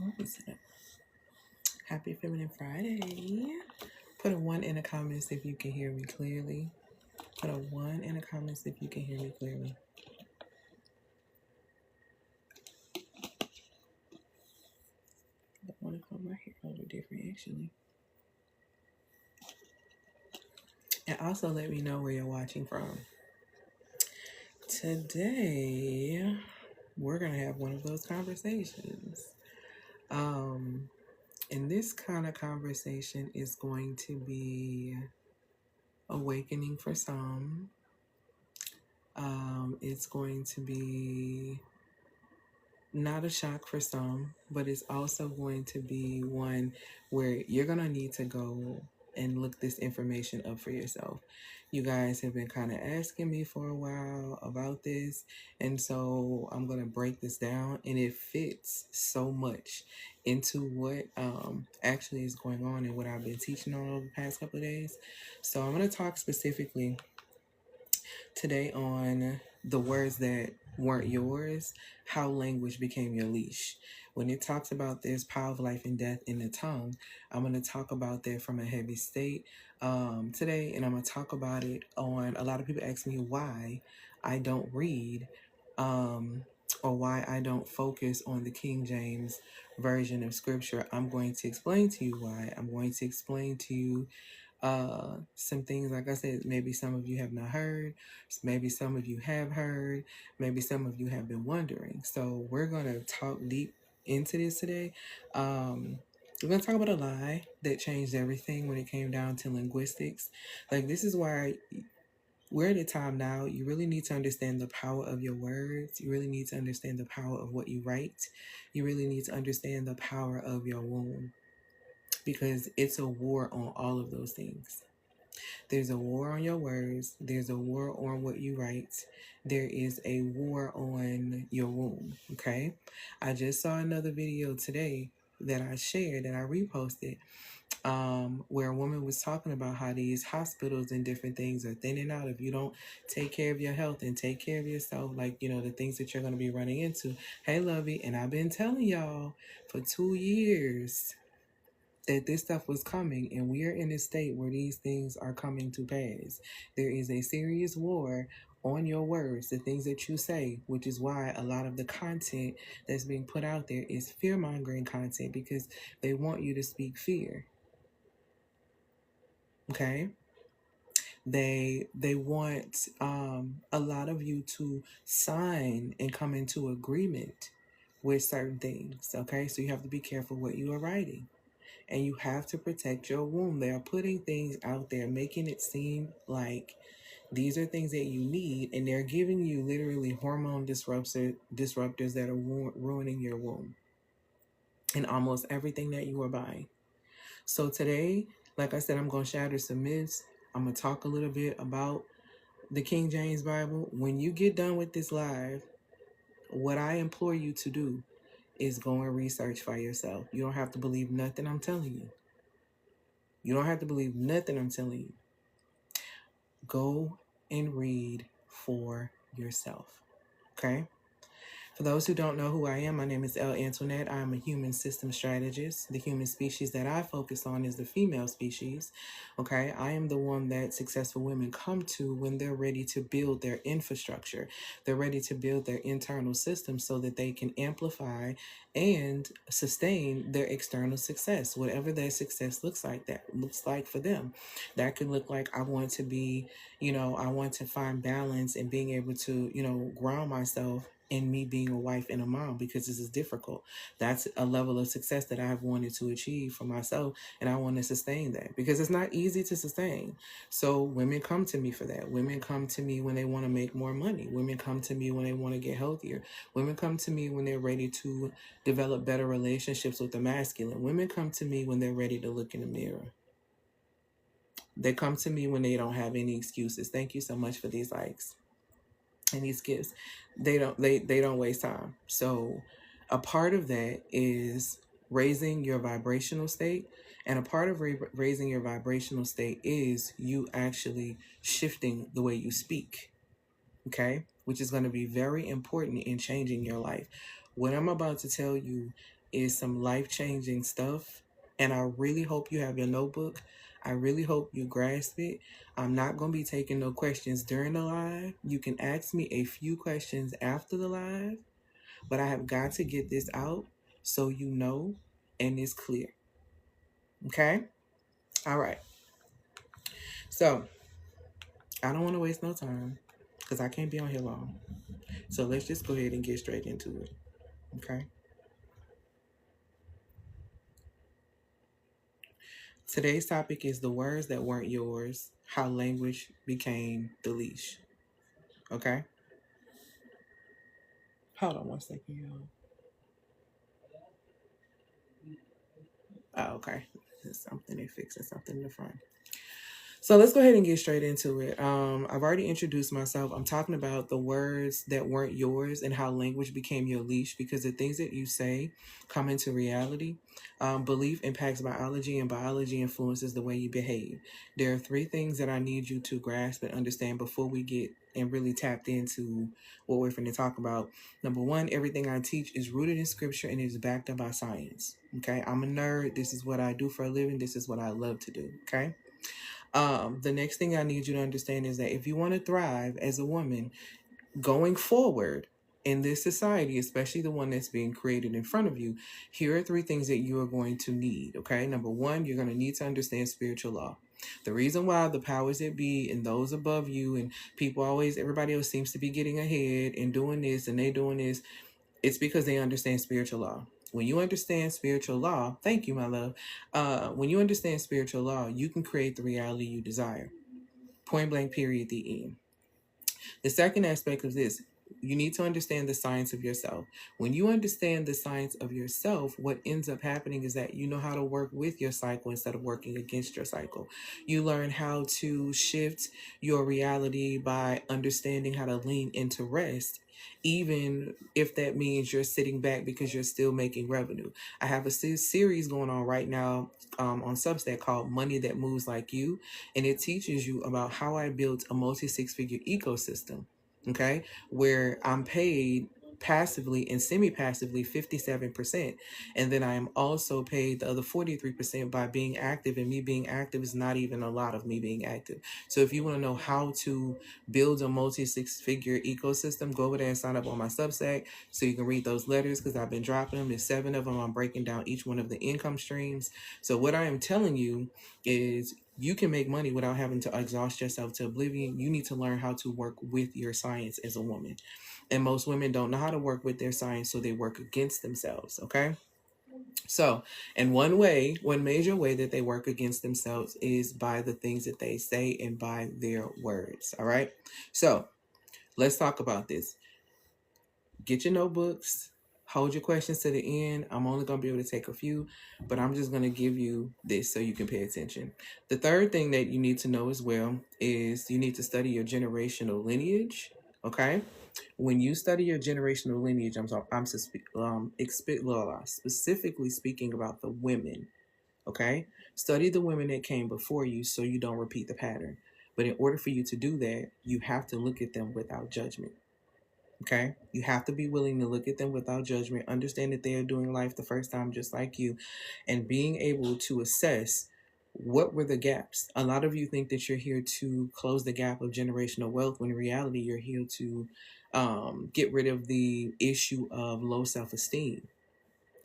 What was it? Happy Feminine Friday. Put a 1 in the comments if you can hear me clearly. Put a 1 in the comments if you can hear me clearly. I want to comb my hair a little different, actually. And also let me know where you're watching from. Today, we're going to have one of those conversations. And this kind of conversation is going to be awakening for some. It's going to be not a shock for some, but it's also going to be one where you're going to need to go and look this information up for yourself. You guys have been kind of asking me for a while about this, and so I'm going to break this down, and it fits so much into what actually is going on and what I've been teaching on over the past couple of days. So I'm going to talk specifically today on the words that weren't yours, how language became your leash. When it talks about there's power of life and death in the tongue, I'm going to talk about that from a heavy state today, and I'm going to talk about it on, a lot of people ask me why I don't read or why I don't focus on the King James version of scripture. I'm going to explain to you why. I'm going to explain to you some things, like I said, maybe some of you have not heard, maybe some of you have heard, maybe some of you have been wondering. So we're going to talk deep into this today. We're going to talk about a lie that changed everything when it came down to linguistics. Like, this is why we're at a time now, you really need to understand the power of your words. You really need to understand the power of what you write. You really need to understand the power of your womb, because it's a war on all of those things. There's a war on your words. There's a war on what you write. There is a war on your womb, okay? I just saw another video today that I shared, that I reposted, where a woman was talking about how these hospitals and different things are thinning out if you don't take care of your health and take care of yourself, like, you know, the things that you're going to be running into. Hey, lovey, and I've been telling y'all for 2 years that this stuff was coming, and we are in a state where these things are coming to pass. There is a serious war on your words, the things that you say, which is why a lot of the content that's being put out there is fear-mongering content, because they want you to speak fear. Okay? They want a lot of you to sign and come into agreement with certain things. Okay? So you have to be careful what you are writing. And you have to protect your womb. They are putting things out there, making it seem like these are things that you need, and they're giving you literally hormone disruptors that are ruining your womb and almost everything that you are buying. So today, like I said, I'm going to shatter some myths. I'm going to talk a little bit about the King James Bible. When you get done with this live, what I implore you to do is go and research for yourself. You don't have to believe nothing I'm telling you. You don't have to believe nothing I'm telling you. Go and read for yourself. Okay? For those who don't know who I am, my name is L. Antoinette. I am a human system strategist. The human species that I focus on is the female species. Okay? I am the one that successful women come to when they're ready to build their infrastructure. They're ready to build their internal system so that they can amplify and sustain their external success, whatever that success looks like for them. That could look like, I want to be, I want to find balance and being able to, ground myself in me being a wife and a mom, because this is difficult. That's a level of success that I've wanted to achieve for myself, and I want to sustain that because it's not easy to sustain. So women come to me for that. Women come to me when they want to make more money. Women come to me when they want to get healthier. Women come to me when they're ready to develop better relationships with the masculine. Women come to me when they're ready to look in the mirror. They come to me when they don't have any excuses. Thank you so much for these likes and these gifts. They don't waste time. So a part of that is raising your vibrational state, and a part of raising your vibrational state is you actually shifting the way you speak, okay, which is going to be very important in changing your life. What I'm about to tell you is some life-changing stuff. And I really hope you have your notebook. I really hope you grasp it. I'm not going to be taking no questions during the live. You can ask me a few questions after the live, but I have got to get this out so you know and it's clear. Okay? All right. So I don't want to waste no time because I can't be on here long. So let's just go ahead and get straight into it. Okay? Today's topic is the words that weren't yours, how language became the leash. Okay? Hold on one second, y'all. Oh, okay. There's something they're fixing, something in the front. So let's go ahead and get straight into it. I've already introduced myself. I'm talking about the words that weren't yours and how language became your leash, because the things that you say come into reality. Belief impacts biology, and biology influences the way you behave. There are three things that I need you to grasp and understand before we get and really tapped into what we're going to talk about. Number one, everything I teach is rooted in scripture and is backed up by science. Okay, I'm a nerd. This is what I do for a living. This is what I love to do. Okay. The next thing I need you to understand is that if you want to thrive as a woman going forward in this society, especially the one that's being created in front of you, here are three things that you are going to need. Okay. Number one, you're going to need to understand spiritual law. The reason why the powers that be and those above you and everybody else seems to be getting ahead and doing this and they doing this, it's because they understand spiritual law. When you understand spiritual law, thank you, my love. When you understand spiritual law, you can create the reality you desire. Point blank, period, the end. The second aspect of this, you need to understand the science of yourself. When you understand the science of yourself, what ends up happening is that you know how to work with your cycle instead of working against your cycle. You learn how to shift your reality by understanding how to lean into rest, even if that means you're sitting back because you're still making revenue. I have a series going on right now on Substack called Money That Moves Like You, and it teaches you about how I built a multi-six-figure ecosystem, okay, where I'm paid passively and semi-passively 57%, and then I am also paid the other 43% by being active, and me being active is not even a lot of me being active. So if you want to know how to build a multi-six-figure ecosystem, go over there and sign up on my Substack so you can read those letters, because I've been dropping them. There's 7 of them. I'm breaking down each one of the income streams. So what I am telling you is you can make money without having to exhaust yourself to oblivion. You need to learn how to work with your science as a woman. And most women don't know how to work with their science, so they work against themselves, okay? So, and one major way that they work against themselves is by the things that they say and by their words, all right? So, let's talk about this. Get your notebooks. Hold your questions to the end. I'm only going to be able to take a few, but I'm just going to give you this so you can pay attention. The third thing that you need to know as well is you need to study your generational lineage, okay? When you study your generational lineage, I'm specifically speaking about the women, okay? Study the women that came before you so you don't repeat the pattern. But in order for you to do that, you have to look at them without judgment. Okay, you have to be willing to look at them without judgment, understand that they are doing life the first time just like you, and being able to assess what were the gaps. A lot of you think that you're here to close the gap of generational wealth, when in reality you're here to get rid of the issue of low self-esteem.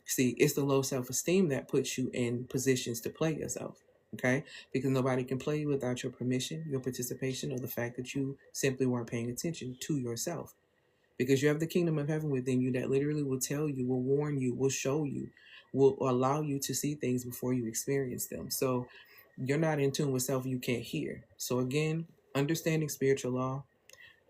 See, it's the low self-esteem that puts you in positions to play yourself. Okay, because nobody can play you without your permission, your participation, or the fact that you simply weren't paying attention to yourself. Because you have the kingdom of heaven within you that literally will tell you, will warn you, will show you, will allow you to see things before you experience them. So you're not in tune with self, you can't hear. So again, understanding spiritual law.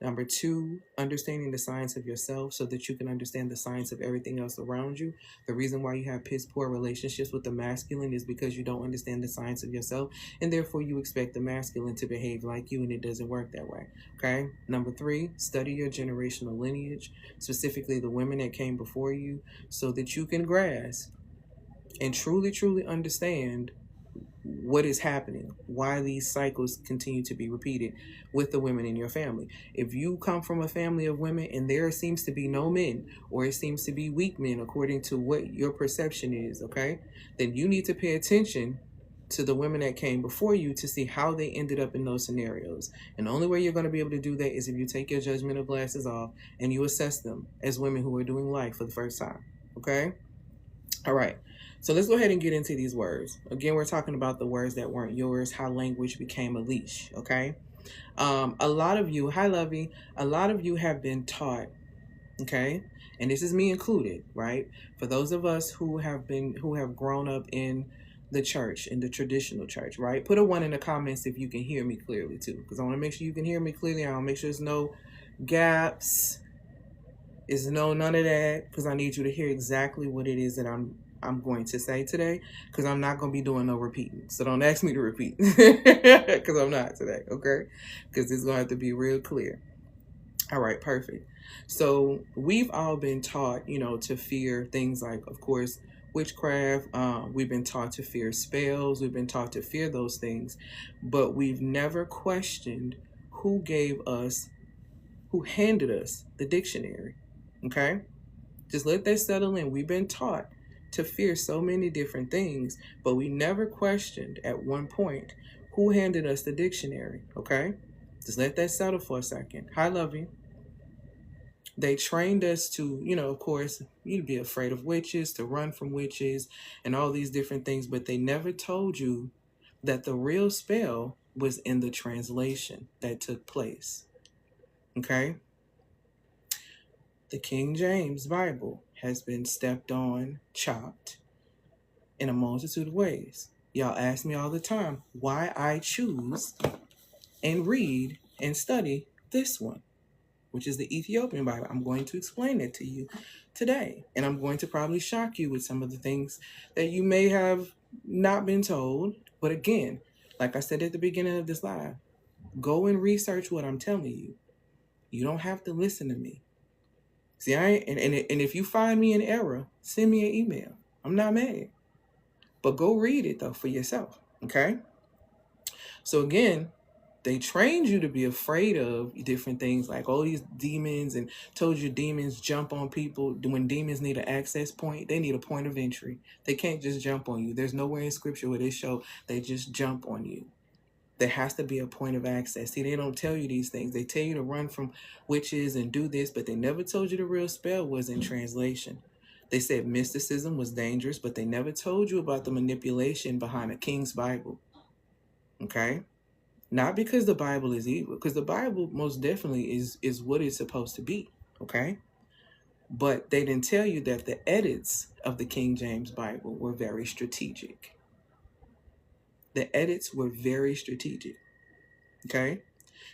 Number 2, understanding the science of yourself so that you can understand the science of everything else around you. The reason why you have piss poor relationships with the masculine is because you don't understand the science of yourself, and therefore you expect the masculine to behave like you, and it doesn't work that way. Okay. Number 3, study your generational lineage, specifically the women that came before you, so that you can grasp and truly, truly understand what is happening, why these cycles continue to be repeated with the women in your family. If you come from a family of women and there seems to be no men, or it seems to be weak men according to what your perception is, okay, then you need to pay attention to the women that came before you to see how they ended up in those scenarios. And the only way you're going to be able to do that is if you take your judgmental glasses off and you assess them as women who are doing life for the first time. Okay? All right. So let's go ahead and get into these words. Again, we're talking about the words that weren't yours, how language became a leash. Okay? A lot of you, hi Lovey, a lot of you have been taught, okay, and this is me included, right? For those of us who have grown up in the church, in the traditional church, right? Put a 1 in the comments if you can hear me clearly too, because I want to make sure you can hear me clearly. I want to make sure there's no gaps, none of that, because I need you to hear exactly what it is that I'm going to say today, because I'm not going to be doing no repeating. So don't ask me to repeat, because I'm not today, okay? Because it's going to have to be real clear. All right, perfect. So we've all been taught, to fear things like, of course, witchcraft. We've been taught to fear spells. We've been taught to fear those things, but we've never questioned who handed us the dictionary. Okay? Just let that settle in. We've been taught to fear so many different things, but we never questioned at one point who handed us the dictionary. Okay? Just let that settle for a second. Hi, love you. They trained us to, of course, you'd be afraid of witches, to run from witches, and all these different things, but they never told you that the real spell was in the translation that took place. Okay? The King James Bible has been stepped on, chopped in a multitude of ways. Y'all ask me all the time why I choose and read and study this one, which is the Ethiopian Bible. I'm going to explain it to you today. And I'm going to probably shock you with some of the things that you may have not been told. But again, like I said at the beginning of this live, go and research what I'm telling you. You don't have to listen to me. See, and if you find me in error, send me an email. I'm not mad. But go read it, though, for yourself. Okay? So again, they trained you to be afraid of different things like all these demons, and told you demons jump on people. When demons need an access point, they need a point of entry. They can't just jump on you. There's nowhere in scripture where they show they just jump on you. There has to be a point of access. See, they don't tell you these things. They tell you to run from witches and do this, but they never told you the real spell was in translation. They said mysticism was dangerous, but they never told you about the manipulation behind a king's Bible. Okay? Not because the Bible is evil, because the Bible most definitely is what it's supposed to be, okay? But they didn't tell you that the edits of the King James Bible were very strategic. The edits were very strategic, okay?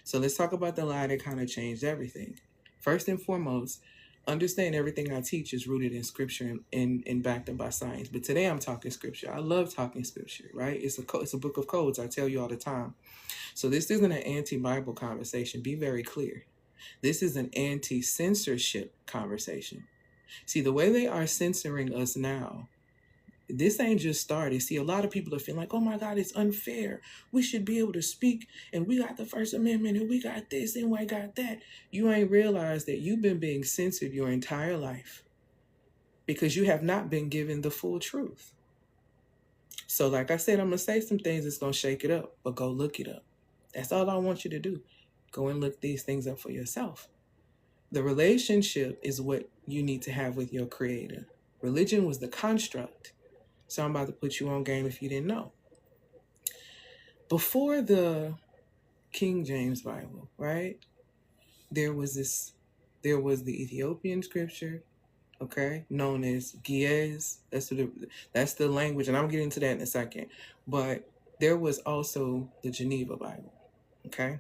So let's talk about the lie that kind of changed everything. First and foremost, understand everything I teach is rooted in scripture and backed up by science. But today I'm talking scripture. I love talking scripture, right? It's a book of codes. I tell you all the time. So this isn't an anti-Bible conversation. Be very clear. This is an anti-censorship conversation. See, the way they are censoring us now, this ain't just started. See, a lot of people are feeling like, oh my God, it's unfair. We should be able to speak, and we got the First Amendment, and we got this, and we got that. You ain't realized that you've been being censored your entire life because you have not been given the full truth. So like I said, I'm going to say some things that's going to shake it up, but go look it up. That's all I want you to do. Go and look these things up for yourself. The relationship is what you need to have with your creator. Religion was the construct. So I'm about to put you on game if you didn't know. Before the King James Bible, right? There was the Ethiopian scripture, okay, known as Giez. That's the language, and I'm getting to that in a second. But there was also the Geneva Bible. Okay.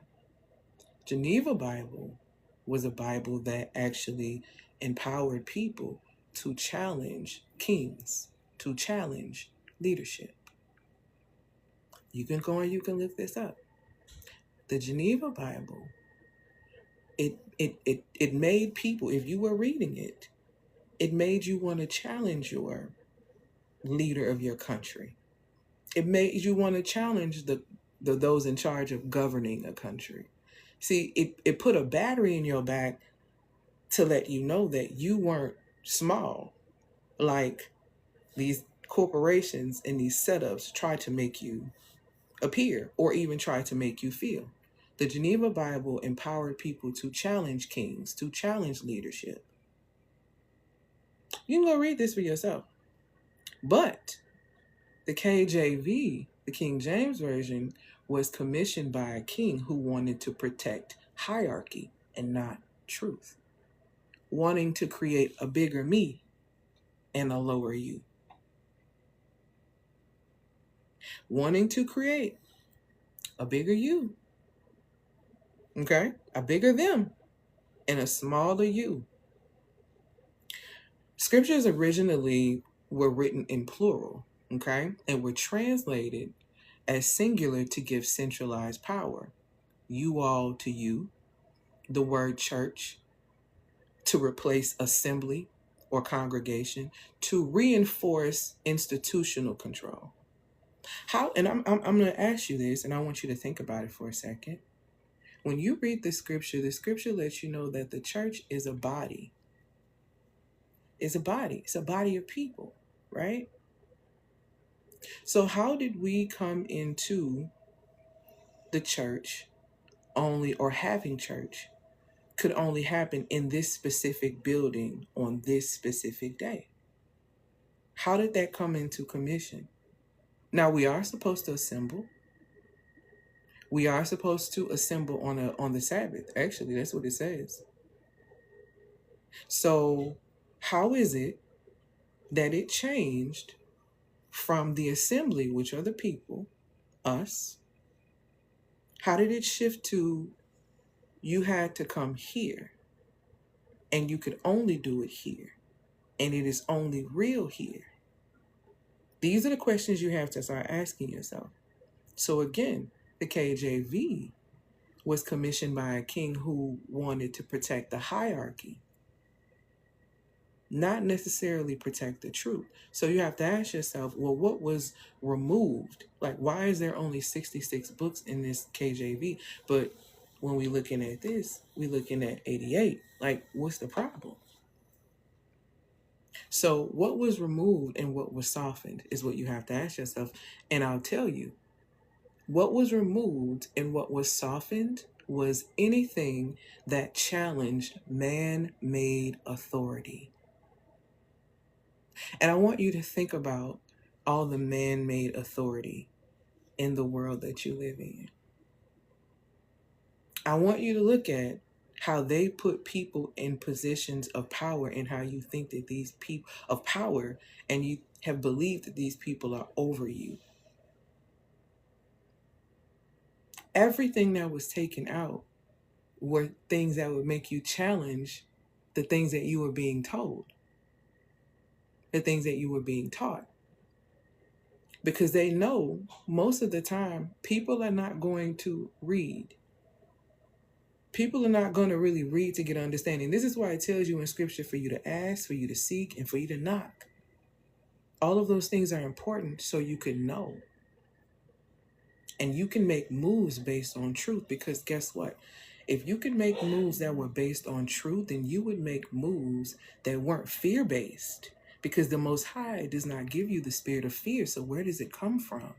Geneva Bible was a Bible that actually empowered people to challenge kings, to challenge leadership. You can go and you can look this up. The Geneva Bible, it made people, if you were reading it, it made you want to challenge your leader of your country. It made you want to challenge the those in charge of governing a country. See, it put a battery in your back to let you know that you weren't small, like these corporations and these setups try to make you appear or even try to make you feel. The Geneva Bible empowered people to challenge kings, to challenge leadership. You can go read this for yourself. But the KJV, the King James Version, was commissioned by a king who wanted to protect hierarchy and not truth, wanting to create a bigger me and a lower you, wanting to create a bigger you, okay, a bigger them and a smaller you. Scriptures originally were written in plural, okay, and were translated as singular to give centralized power. You all to you, the word church to replace assembly or congregation, to reinforce institutional control. How, and I'm going to ask you this, and I want you to think about it for a second. When you read the scripture lets you know that the church is a body. It's a body. It's a body of people, right? So how did we come into the church only, or having church could only happen in this specific building on this specific day? How did that come into commission? Now, we are supposed to assemble. We are supposed to assemble on the Sabbath. Actually, that's what it says. So how is it that it changed from the assembly, which are the people, us? How did it shift to you had to come here and you could only do it here and it is only real here? These are the questions you have to start asking yourself. So again, the KJV was commissioned by a king who wanted to protect the hierarchy, not necessarily protect the truth. So you have to ask yourself, well, what was removed? Like, why is there only 66 books in this KJV? But when we're looking at this, we're looking at 88. Like, what's the problem? So what was removed and what was softened is what you have to ask yourself. And I'll tell you, what was removed and what was softened was anything that challenged man-made authority. And I want you to think about all the man-made authority in the world that you live in. I want you to look at how they put people in positions of power and how you think that these people of power and you have believed that these people are over you. Everything that was taken out were things that would make you challenge the things that you were being told, the things that you were being taught. Because they know most of the time people are not going to read. People are not going to really read to get understanding. This is why it tells you in scripture for you to ask, for you to seek, and for you to knock. All of those things are important so you can know. And you can make moves based on truth, because guess what? If you could make moves that were based on truth, then you would make moves that weren't fear-based, because the Most High does not give you the spirit of fear. So where does it come from?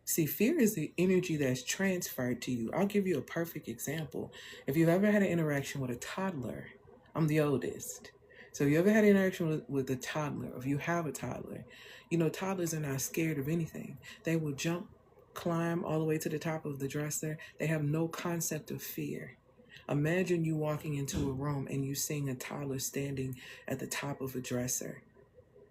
See, fear is the energy that's transferred to you. I'll give you a perfect example. If you've ever had an interaction with a toddler, I'm the oldest. So if you ever had an interaction with a toddler, or if you have a toddler, you know, toddlers are not scared of anything. They will jump, climb all the way to the top of the dresser. They have no concept of fear. Imagine you walking into a room and you seeing a toddler standing at the top of a dresser.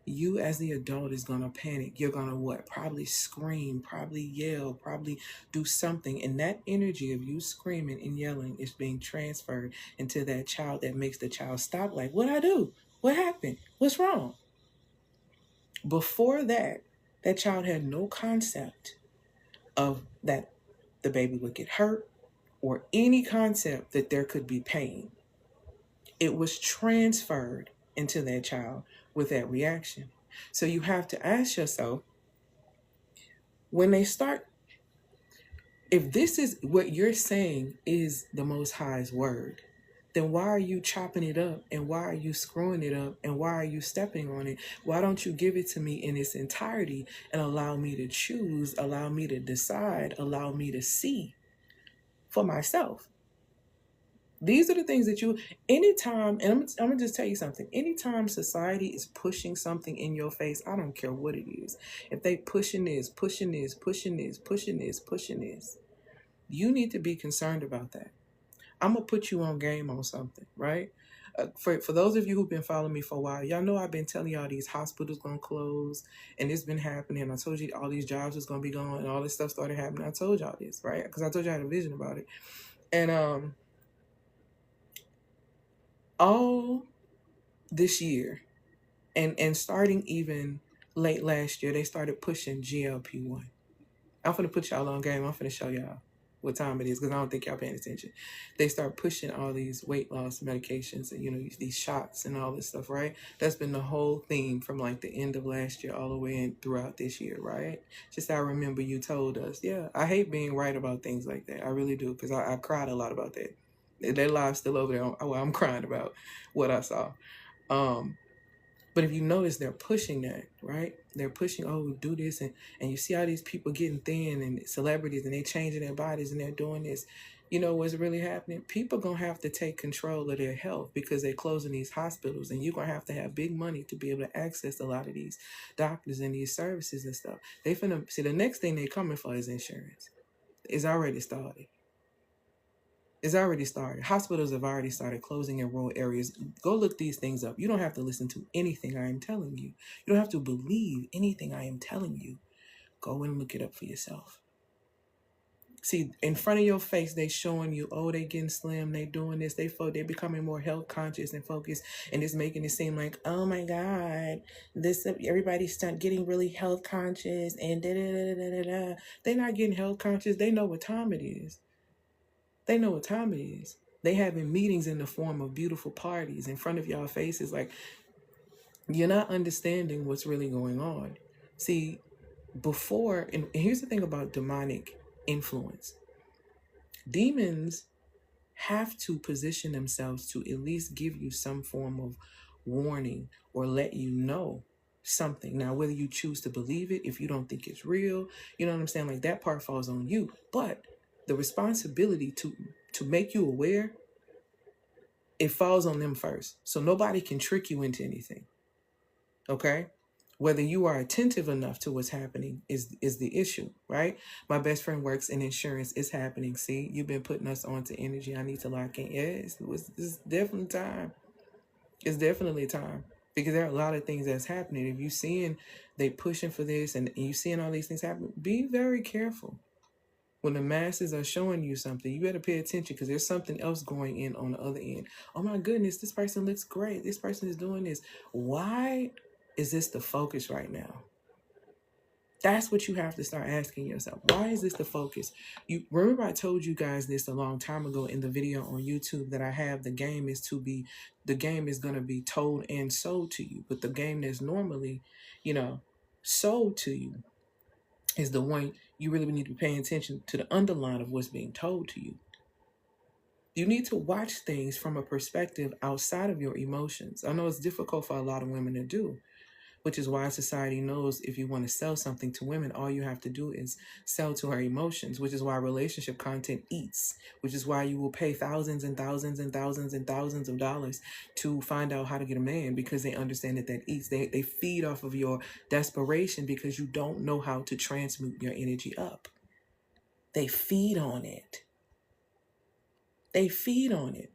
You as the adult is going to panic. You're going to what? Probably scream, probably yell, probably do something. And that energy of you screaming and yelling is being transferred into that child, that makes the child stop. Like, what'd I do? What happened? What's wrong? Before that, that child had no concept of that the baby would get hurt or any concept that there could be pain. It was transferred into that child with that reaction. So you have to ask yourself, When they start, if this is what you're saying is the Most High's word, then why are you chopping it up, and why are you screwing it up, and why are you stepping on it? Why don't you give it to me in its entirety and allow me to choose, allow me to decide, allow me to see for myself? These are the things that you, anytime, and I'm gonna just tell you something. Anytime society is pushing something in your face, I don't care what it is. If they pushing this, pushing this, pushing this, pushing this, pushing this, you need to be concerned about that. I'm gonna put you on game on something, right? For those of you who've been following me for a while, y'all know I've been telling y'all these hospitals gonna close, and it's been happening. I told you all these jobs was gonna be gone, and all this stuff started happening. I told y'all this, right? Because I told you I had a vision about it, and all this year, and starting even late last year, they started pushing GLP-1. I'm finna put y'all on game. I'm finna show y'all what time it is, because I don't think y'all paying attention. They start pushing all these weight loss medications and, these shots and all this stuff, right? That's been the whole theme from like the end of last year all the way in throughout this year, right? Just I remember you told us. Yeah, I hate being right about things like that. I really do, because I cried a lot about that. Their lives still over there. I'm crying about what I saw. But if you notice, they're pushing that, right? They're pushing, oh, do this. And you see all these people getting thin, and celebrities, and they changing their bodies, and they're doing this. You know what's really happening? People going to have to take control of their health, because they're closing these hospitals, and you're going to have big money to be able to access a lot of these doctors and these services and stuff. They finna, see, the next thing they're coming for is insurance. It's already started. It's already started. Hospitals have already started closing in rural areas. Go look these things up. You don't have to listen to anything I am telling you. You don't have to believe anything I am telling you. Go and look it up for yourself. See, in front of your face, they showing you, oh, they getting slim, they doing this, they're becoming more health conscious and focused, and it's making it seem like, oh my God, this everybody's getting really health conscious and da da da da da da. They're not getting health conscious. They know what time it is. They know what time it is. They having meetings in the form of beautiful parties in front of y'all faces. Like, you're not understanding what's really going on. See, before, and here's the thing about demonic influence. Demons have to position themselves to at least give you some form of warning or let you know something. Now, whether you choose to believe it, if you don't think it's real, you know what I'm saying? Like, that part falls on you. But the responsibility to make you aware, it falls on them first. So nobody can trick you into anything. Okay? Whether you are attentive enough to what's happening is the issue, right? My best friend works in insurance. It's happening. See, you've been putting us onto energy. I need to lock in. Yes, it's definitely time. It's definitely time. Because there are a lot of things that's happening. If you're seeing they pushing for this, and you seeing all these things happen, be very careful. When the masses are showing you something, you better pay attention, because there's something else going in on the other end. Oh my goodness, this person looks great. This person is doing this. Why is this the focus right now? That's what you have to start asking yourself. Why is this the focus? You remember I told you guys this a long time ago in the video on YouTube that I have. The game is going to be told and sold to you. But the game that's normally, sold to you is the one you really need to be paying attention to, the underline of what's being told to you. You need to watch things from a perspective outside of your emotions. I know it's difficult for a lot of women to do, which is why society knows if you want to sell something to women, all you have to do is sell to her emotions, which is why relationship content eats, which is why you will pay thousands and thousands and thousands and thousands of dollars to find out how to get a man, because they understand that eats. They feed off of your desperation because you don't know how to transmute your energy up. They feed on it. They feed on it.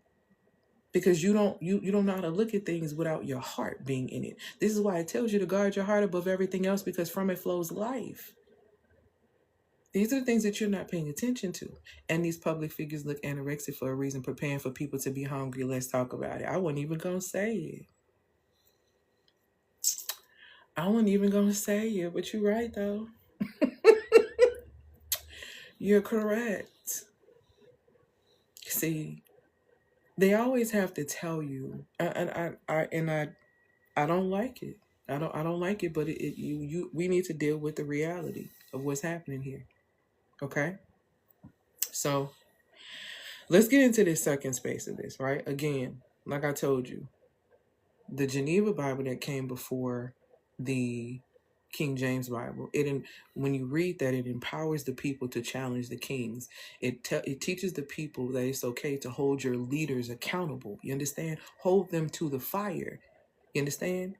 Because you don't know how to look at things without your heart being in it. This is why it tells you to guard your heart above everything else, because from it flows life. These are the things that you're not paying attention to. And these public figures look anorexic for a reason, preparing for people to be hungry. Let's talk about it. I wasn't even going to say it. But you're right, though. You're correct. See, they always have to tell you, and I don't like it. I don't like it, but we need to deal with the reality. of what's happening here. Okay? So let's get into this second space of this, right? Again, like I told you, the Geneva Bible that came before the King James Bible, when you read that, it empowers the people to challenge the kings. It teaches the people that it's okay to hold your leaders accountable. You understand? Hold them to the fire. You understand?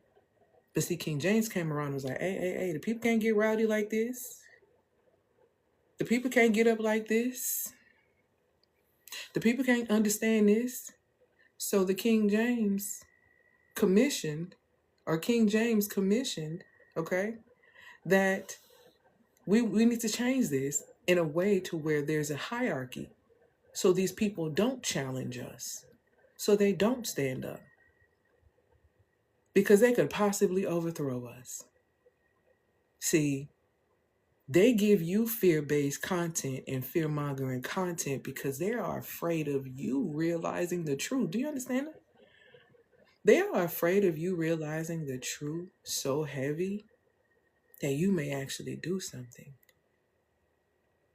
But see, King James came around and was like, hey, the people can't get rowdy like this. The people can't get up like this. The people can't understand this. So the King James commissioned, okay, that we need to change this in a way to where there's a hierarchy. So these people don't challenge us. So they don't stand up. Because they could possibly overthrow us. See, they give you fear-based content and fear-mongering content because they are afraid of you realizing the truth. Do you understand that? They are afraid of you realizing the truth so heavy that you may actually do something.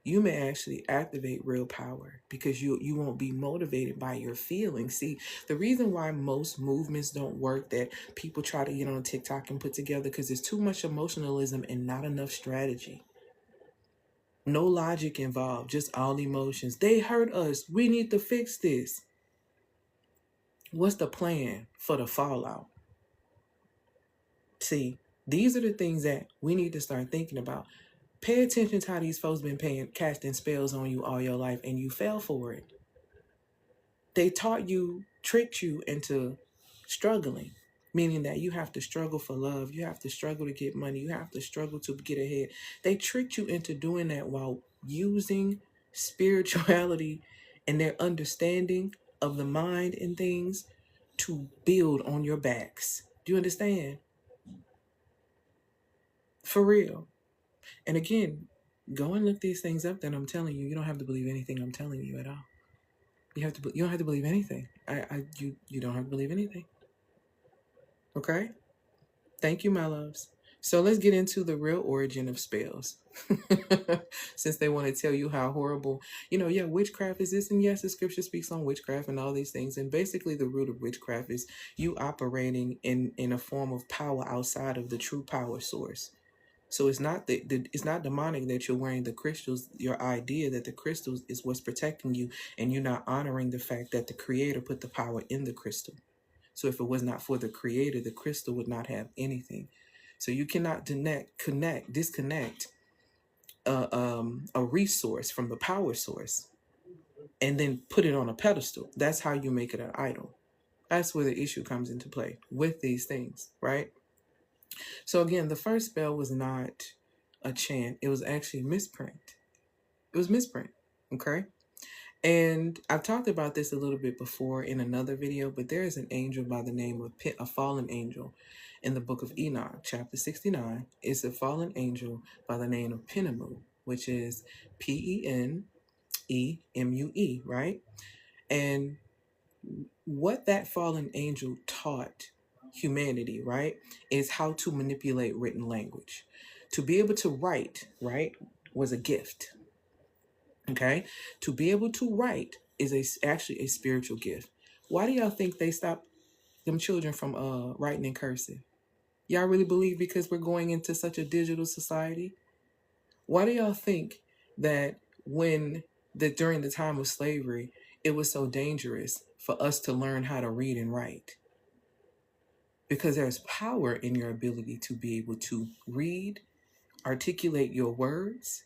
You may actually activate real power because you won't be motivated by your feelings. See, the reason why most movements don't work that people try to get on TikTok and put together because there's too much emotionalism and not enough strategy. No logic involved, just all emotions. They hurt us. We need to fix this. What's the plan for the fallout? See, these are the things that we need to start thinking about. Pay attention to how these folks been casting spells on you all your life and you fell for it. They tricked you into struggling, meaning that you have to struggle for love. You have to struggle to get money. You have to struggle to get ahead. They tricked you into doing that while using spirituality and their understanding of the mind and things to build on your backs. Do you understand? For real. And again, go and look these things up that I'm telling you. You don't have to believe anything I'm telling you at all. You don't have to believe anything. You don't have to believe anything. Okay? Thank you, my loves. So let's get into the real origin of spells. Since they want to tell you how horrible, witchcraft is this. And yes, the scripture speaks on witchcraft and all these things. And basically the root of witchcraft is you operating in a form of power outside of the true power source. So it's not it's not demonic that you're wearing the crystals. Your idea that the crystals is what's protecting you, and you're not honoring the fact that the creator put the power in the crystal. So if it was not for the creator, the crystal would not have anything. So you cannot disconnect a resource from the power source and then put it on a pedestal. That's how you make it an idol. That's where the issue comes into play with these things, right? So again, the first spell was not a chant. It was actually misprint. It was misprint, okay? And I've talked about this a little bit before in another video, but there is an angel by the name of a fallen angel in the book of Enoch, chapter 69. It's a fallen angel by the name of Penemu, which is Penemue, right? And what that fallen angel taught humanity, right, is how to manipulate written language. To be able to write, right, was a gift. Okay? To be able to write is actually a spiritual gift. Why do y'all think they stopped them children from writing in cursive? Y'all really believe because we're going into such a digital society? Why do y'all think that during the time of slavery, it was so dangerous for us to learn how to read and write? Because there's power in your ability to be able to read, articulate your words,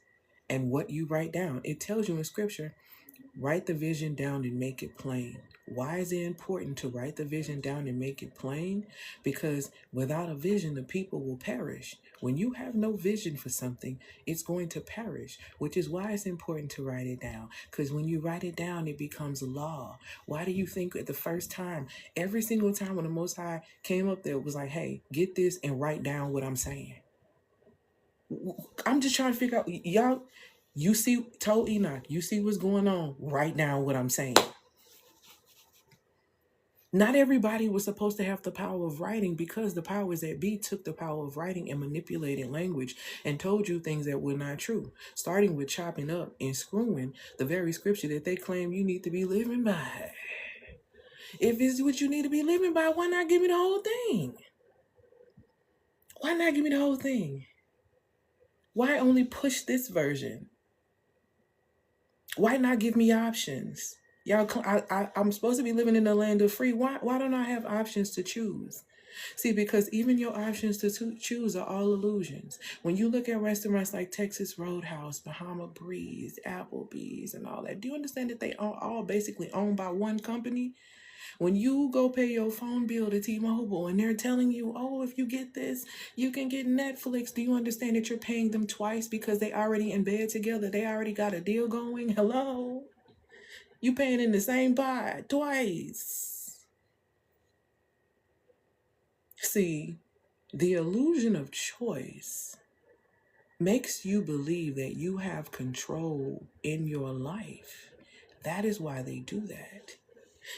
and what you write down. It tells you in scripture, write the vision down and make it plain. Why is it important to write the vision down and make it plain? Because without a vision, the people will perish. When you have no vision for something, it's going to perish, which is why it's important to write it down. Because when you write it down, it becomes law. Why do you think at the first time, every single time when the Most High came up there, it was like, hey, get this and write down what I'm saying? I'm just trying to figure out, y'all, told Enoch, you see what's going on, write down what I'm saying. Not everybody was supposed to have the power of writing, because the powers that be took the power of writing and manipulated language and told you things that were not true, starting with chopping up and screwing the very scripture that they claim you need to be living by. If it's what you need to be living by, why not give me the whole thing? Why not give me the whole thing? Why only push this version? Why not give me options? Y'all, I'm supposed to be living in the land of free. Why don't I have options to choose? See, because even your options to choose are all illusions. When you look at restaurants like Texas Roadhouse, Bahama Breeze, Applebee's, and all that, do you understand that they are all basically owned by one company? When you go pay your phone bill to T-Mobile and they're telling you, oh, if you get this, you can get Netflix, do you understand that you're paying them twice because they already in bed together? They already got a deal going. Hello? You paying in the same pot twice. See, the illusion of choice makes you believe that you have control in your life. That is why they do that.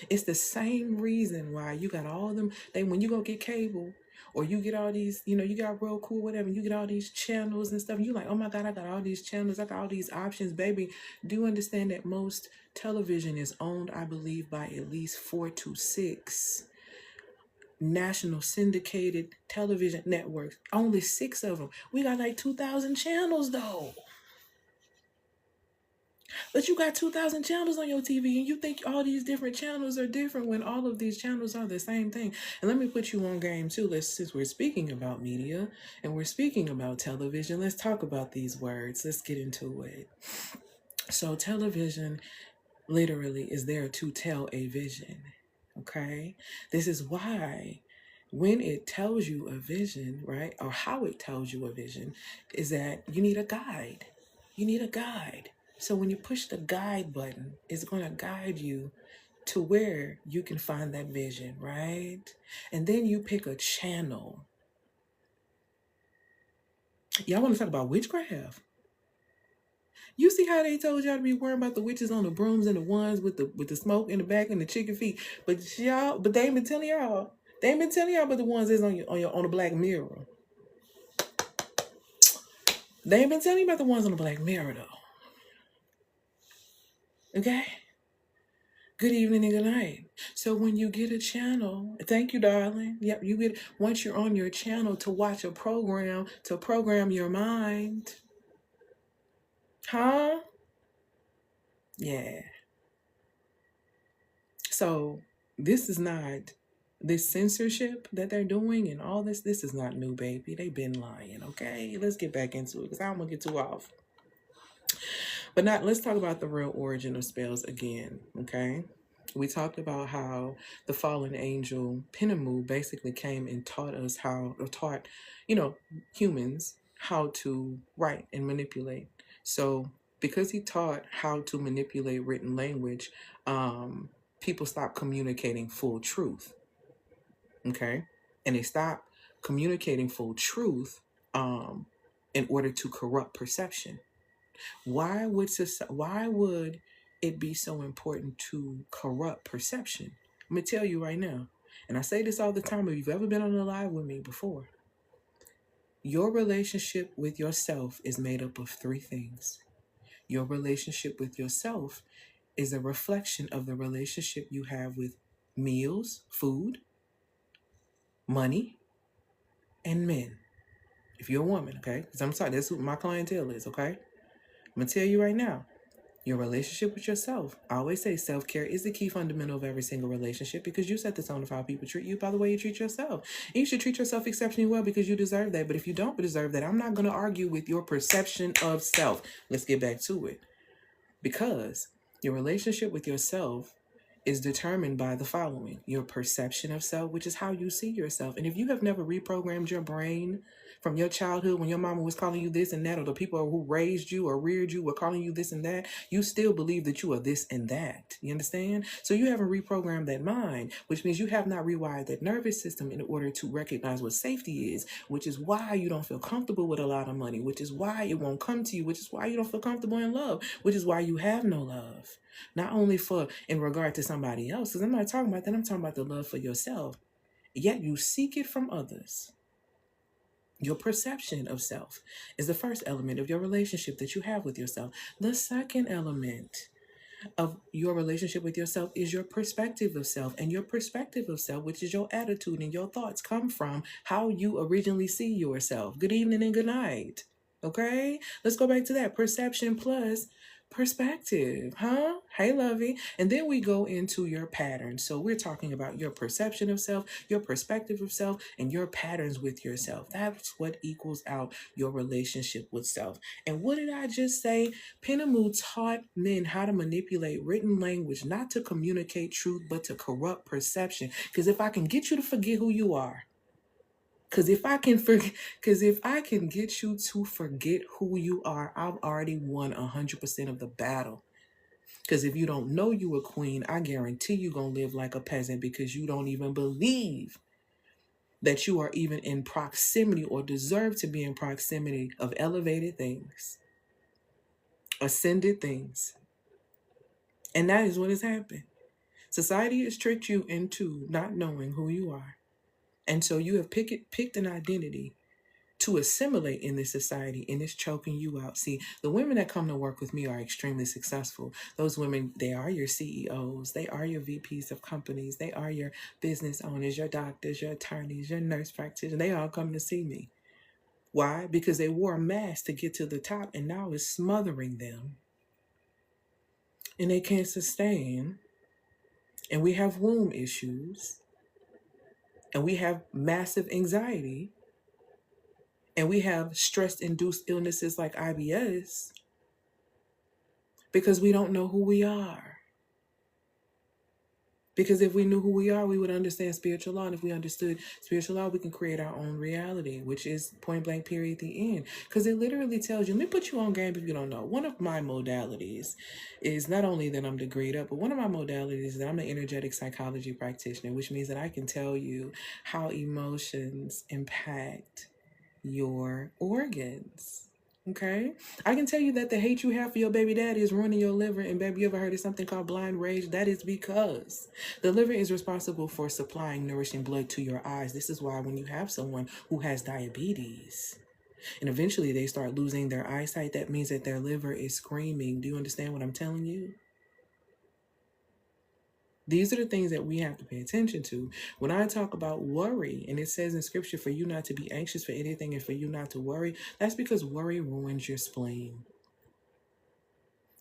It's the same reason why you got all them, when you go get cable, or you get all these, you got real cool, whatever, and you get all these channels and stuff, and you're like, oh my God, I got all these channels, I got all these options, baby. Do you understand that most television is owned, I believe, by at least 4 to 6 national syndicated television networks? Only 6 of them. We got like 2,000 channels though. But you got 2,000 channels on your TV, and you think all these different channels are different when all of these channels are the same thing. And let me put you on game too. Since we're speaking about media and we're speaking about television, let's talk about these words. Let's get into it. So television literally is there to tell a vision. Okay? This is why when it tells you a vision, right, or how it tells you a vision, is that you need a guide. You need a guide. So when you push the guide button, it's going to guide you to where you can find that vision, right? And then you pick a channel. Y'all want to talk about witchcraft? You see how they told y'all to be worrying about the witches on the brooms and the ones with the smoke in the back and the chicken feet, but they ain't been telling y'all. They ain't been telling y'all about the ones that's on the Black Mirror. They ain't been telling you about the ones on the Black Mirror though. Okay? Good evening and good night. So when you get a channel, thank you, darling. Yep, you get, once you're on your channel to watch a program, to program your mind. Huh? Yeah. So this censorship that they're doing and all this is not new, baby. They've been lying, okay? Let's get back into it because I don't want to get too off. But let's talk about the real origin of spells again, okay? We talked about how the fallen angel Penamu basically came and taught humans how to write and manipulate. So because he taught how to manipulate written language, people stopped communicating full truth, okay? And they stopped communicating full truth in order to corrupt perception. Why would it be so important to corrupt perception? I'm going to tell you right now, and I say this all the time, if you've ever been on a live with me before, your relationship with yourself is made up of 3 things. Your relationship with yourself is a reflection of the relationship you have with meals, food, money, and men. If you're a woman, okay? Because I'm sorry, that's who my clientele is, okay? I'm going to tell you right now, your relationship with yourself. I always say self-care is the key fundamental of every single relationship because you set the tone of how people treat you by the way you treat yourself. And you should treat yourself exceptionally well because you deserve that. But if you don't deserve that, I'm not going to argue with your perception of self. Let's get back to it. Because your relationship with yourself is determined by the following: your perception of self, which is how you see yourself. And if you have never reprogrammed your brain from your childhood when your mama was calling you this and that, or the people who raised you or reared you were calling you this and that, you still believe that you are this and that. You understand? So you haven't reprogrammed that mind, which means you have not rewired that nervous system in order to recognize what safety is, which is why you don't feel comfortable with a lot of money, which is why it won't come to you, which is why you don't feel comfortable in love, which is why you have no love. Not only for in regard to somebody else, because I'm not talking about that, I'm talking about the love for yourself. Yet you seek it from others. Your perception of self is the first element of your relationship that you have with yourself. The second element of your relationship with yourself is your perspective of self. And your perspective of self, which is your attitude and your thoughts, come from how you originally see yourself. Good evening and good night. Okay? Let's go back to that. Perception plus perspective, huh? Hey, lovey. And then we go into your patterns. So we're talking about your perception of self, your perspective of self, and your patterns with yourself. That's what equals out your relationship with self. And what did I just say? Penamu taught men how to manipulate written language, not to communicate truth, but to corrupt perception. Because if I can get you to forget who you are, because if I can get you to forget who you are, I've already won 100% of the battle. Because if you don't know you a queen, I guarantee you're going to live like a peasant because you don't even believe that you are even in proximity or deserve to be in proximity of elevated things, ascended things. And that is what has happened. Society has tricked you into not knowing who you are. And so you have picked an identity to assimilate in this society, and it's choking you out. See, the women that come to work with me are extremely successful. Those women, they are your CEOs, they are your VPs of companies, they are your business owners, your doctors, your attorneys, your nurse practitioners. They all come to see me. Why? Because they wore a mask to get to the top, and now it's smothering them. And they can't sustain. And we have womb issues. And we have massive anxiety. And we have stress-induced illnesses like IBS because we don't know who we are. Because if we knew who we are, we would understand spiritual law. And if we understood spiritual law, we can create our own reality, which is point blank period at the end. Because it literally tells you, let me put you on game if you don't know. One of my modalities is not only that I'm degreed up, but one of my modalities is that I'm an energetic psychology practitioner, which means that I can tell you how emotions impact your organs. Okay? I can tell you that the hate you have for your baby daddy is ruining your liver. And baby, you ever heard of something called blind rage? That is because the liver is responsible for supplying nourishing blood to your eyes. This is why when you have someone who has diabetes and eventually they start losing their eyesight, that means that their liver is screaming. Do you understand what I'm telling you? These are the things that we have to pay attention to. When I talk about worry, and it says in scripture for you not to be anxious for anything and for you not to worry, that's because worry ruins your spleen.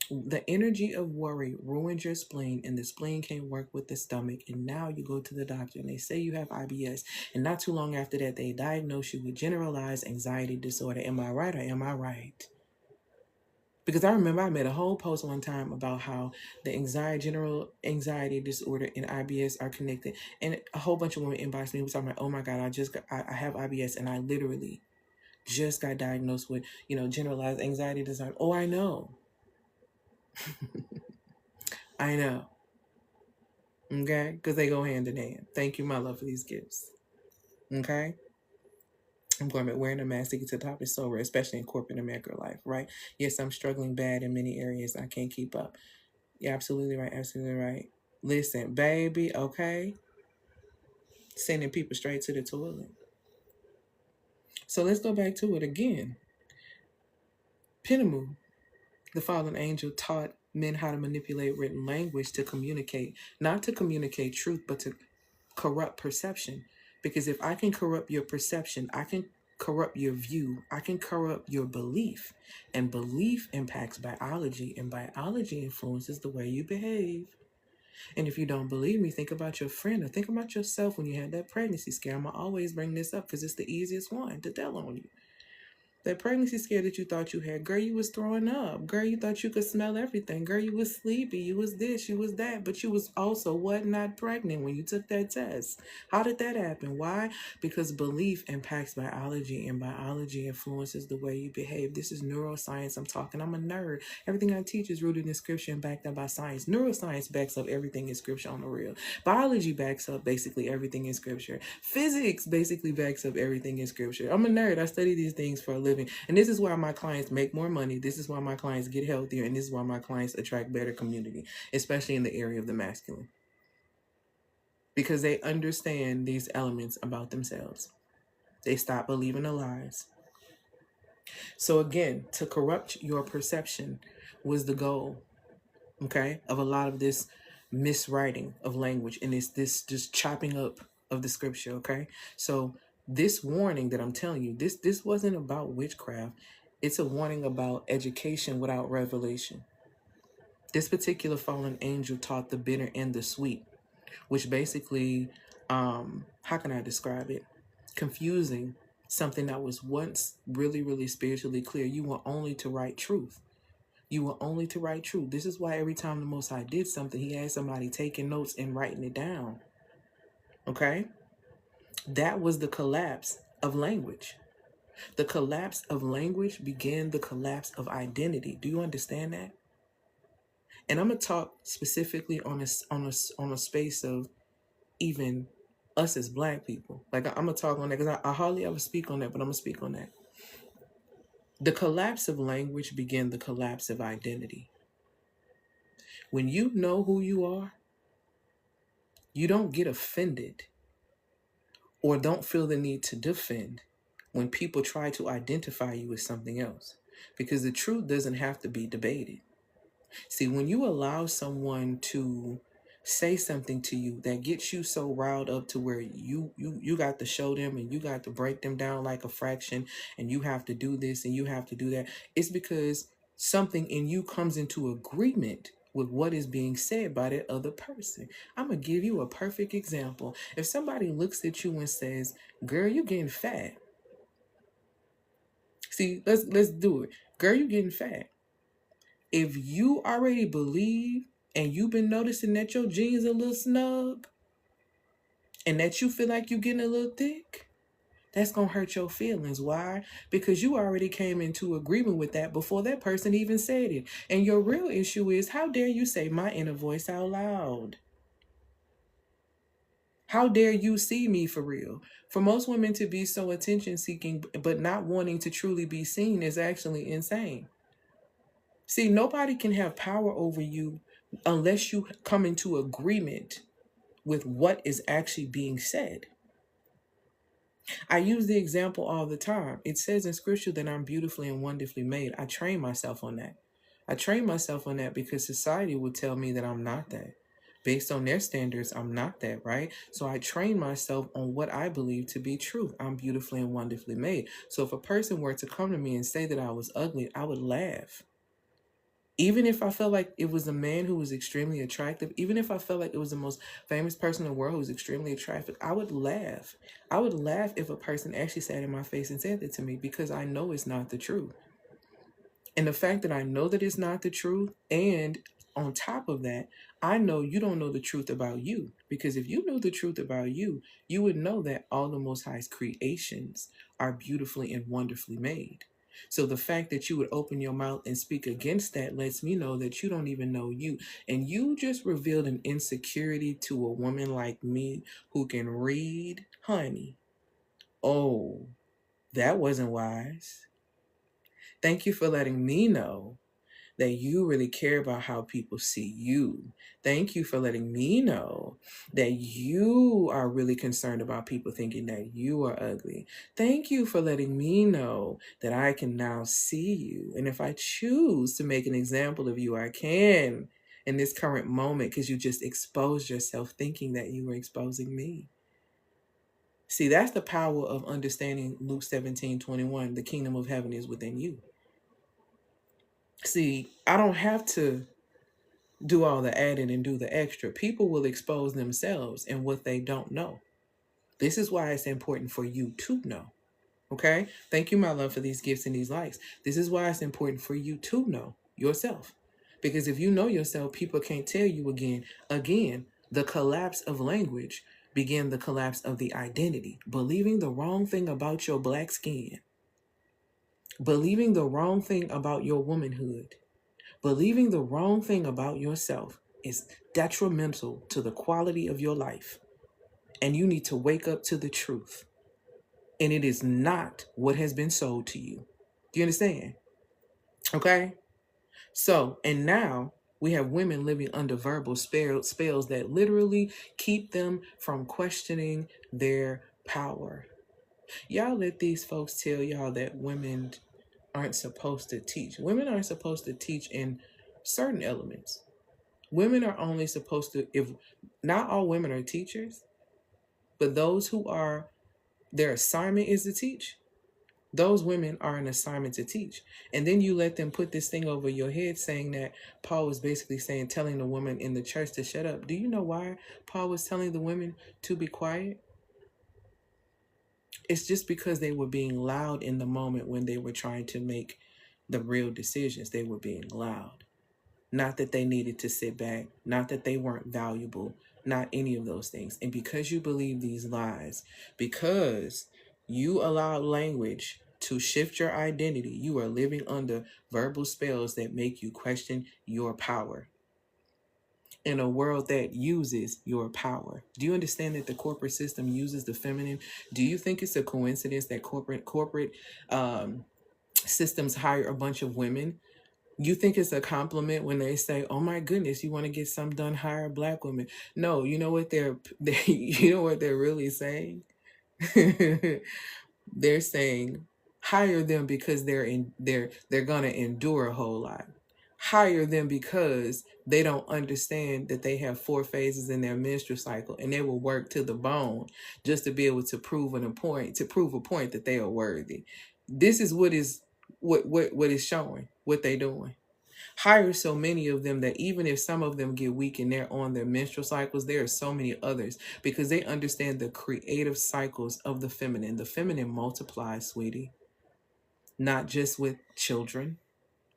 The energy of worry ruins your spleen, and the spleen can't work with the stomach. And now you go to the doctor and they say you have IBS. And not too long after that, they diagnose you with generalized anxiety disorder. Am I right or am I right? Because I remember I made a whole post one time about how the general anxiety disorder and IBS are connected. And a whole bunch of women inboxed me was talking about, oh my God, I have IBS and I literally just got diagnosed with, generalized anxiety disorder. Oh, I know. I know. Okay? Because they go hand in hand. Thank you, my love, for these gifts. Okay? I'm going to wearing a mask to get to the top is so rare, especially in corporate America life, right? Yes, I'm struggling bad in many areas. I can't keep up. You're absolutely right. Absolutely right. Listen, baby, okay? Sending people straight to the toilet. So let's go back to it again. Penamu, the fallen angel, taught men how to manipulate written language to communicate, not to communicate truth, but to corrupt perception. Because if I can corrupt your perception, I can corrupt your view, I can corrupt your belief. And belief impacts biology, and biology influences the way you behave. And if you don't believe me, think about your friend or think about yourself when you had that pregnancy scare. I'm going to always bring this up because it's the easiest one to tell on you. That pregnancy scare that you thought you had, girl, you was throwing up. Girl, you thought you could smell everything. Girl, you was sleepy. You was this, you was that. But you was also what? Not pregnant when you took that test. How did that happen? Why? Because belief impacts biology, and biology influences the way you behave. This is neuroscience I'm talking. I'm a nerd. Everything I teach is rooted in scripture and backed up by science. Neuroscience backs up everything in scripture on the real. Biology backs up basically everything in scripture. Physics basically backs up everything in scripture. I'm a nerd. I study these things for a living. And this is why my clients make more money. This is why my clients get healthier. And this is why my clients attract better community, especially in the area of the masculine. Because they understand these elements about themselves. They stop believing the lies. So again, to corrupt your perception was the goal, okay, of a lot of this miswriting of language and this just chopping up of the scripture, okay? So this warning that I'm telling you, this wasn't about witchcraft. It's a warning about education without revelation. This particular fallen angel taught the bitter and the sweet, which basically, how can I describe it? Confusing something that was once really, really spiritually clear. You were only to write truth. You were only to write truth. This is why every time the Most High did something, he had somebody taking notes and writing it down. Okay? That was the collapse of language. The collapse of language began the collapse of identity. Do you understand that? And I'm gonna talk specifically on a space of even us as Black people. Like I'm gonna talk on that because I hardly ever speak on that, but I'm gonna speak on that. The collapse of language began the collapse of identity. When you know who you are, you don't get offended or don't feel the need to defend when people try to identify you as something else, because the truth doesn't have to be debated. See, when you allow someone to say something to you that gets you so riled up to where you got to show them and you got to break them down like a fraction and you have to do this and you have to do that, it's because something in you comes into agreement with what is being said by that other person. I'm gonna give you a perfect example. If somebody looks at you and says, girl, you getting fat. See, let's do it. Girl, you getting fat. If you already believe and you've been noticing that your jeans are a little snug and that you feel like you're getting a little thick, that's going to hurt your feelings. Why? Because you already came into agreement with that before that person even said it. And your real issue is, how dare you say my inner voice out loud? How dare you see me for real? For most women to be so attention seeking but not wanting to truly be seen is actually insane. See, nobody can have power over you unless you come into agreement with what is actually being said. I use the example all the time. It says in scripture that I'm beautifully and wonderfully made. I train myself on that. I train myself on that because society would tell me that I'm not that. Based on their standards, I'm not that, right? So I train myself on what I believe to be truth. I'm beautifully and wonderfully made. So if a person were to come to me and say that I was ugly, I would laugh. Even if I felt like it was a man who was extremely attractive, even if I felt like it was the most famous person in the world who was extremely attractive, I would laugh. I would laugh if a person actually sat in my face and said that to me, because I know it's not the truth. And the fact that I know that it's not the truth, and on top of that, I know you don't know the truth about you. Because if you knew the truth about you, you would know that all the Most High's creations are beautifully and wonderfully made. So the fact that you would open your mouth and speak against that lets me know that you don't even know you. And you just revealed an insecurity to a woman like me who can read, honey. Oh, that wasn't wise. Thank you for letting me know that you really care about how people see you. Thank you for letting me know that you are really concerned about people thinking that you are ugly. Thank you for letting me know that I can now see you. And if I choose to make an example of you, I can in this current moment, because you just exposed yourself thinking that you were exposing me. See, that's the power of understanding Luke 17:21. The kingdom of heaven is within you. See, I don't have to do all the adding and do the extra. People will expose themselves in what they don't know. This is why it's important for you to know. Okay? Thank you, my love, for these gifts and these likes. This is why it's important for you to know yourself. Because if you know yourself, people can't tell you again, the collapse of language began the collapse of the identity. Believing the wrong thing about your black skin, believing the wrong thing about your womanhood, believing the wrong thing about yourself is detrimental to the quality of your life. And you need to wake up to the truth. And it is not what has been sold to you. Do you understand? Okay? So, and now we have women living under verbal spells that literally keep them from questioning their power. Y'all let these folks tell y'all that women aren't supposed to teach. Women aren't supposed to teach in certain elements. Women are only supposed to, if not all women are teachers, but those who are, their assignment is to teach. Those women are an assignment to teach. And then you let them put this thing over your head saying that Paul was basically saying, telling the woman in the church to shut up. Do you know why Paul was telling the women to be quiet? It's just because they were being loud in the moment when they were trying to make the real decisions. They were being loud. Not that they needed to sit back, not that they weren't valuable, not any of those things. And because you believe these lies, because you allow language to shift your identity, you are living under verbal spells that make you question your power in a world that uses your power. Do you understand that the corporate system uses the feminine? Do you think it's a coincidence that corporate systems hire a bunch of women? You think it's a compliment when they say, "Oh my goodness, you want to get some done, hire a black woman"? No, you know what you know what they're really saying? They're saying hire them because they're gonna endure a whole lot. Hire them because they don't understand that they have 4 phases in their menstrual cycle and they will work to the bone just to be able to prove a point that they are worthy. This is what is showing what they doing. Hire so many of them that even if some of them get weak and they're on their menstrual cycles, there are so many others because they understand the creative cycles of the feminine. The feminine multiplies, sweetie, not just with children.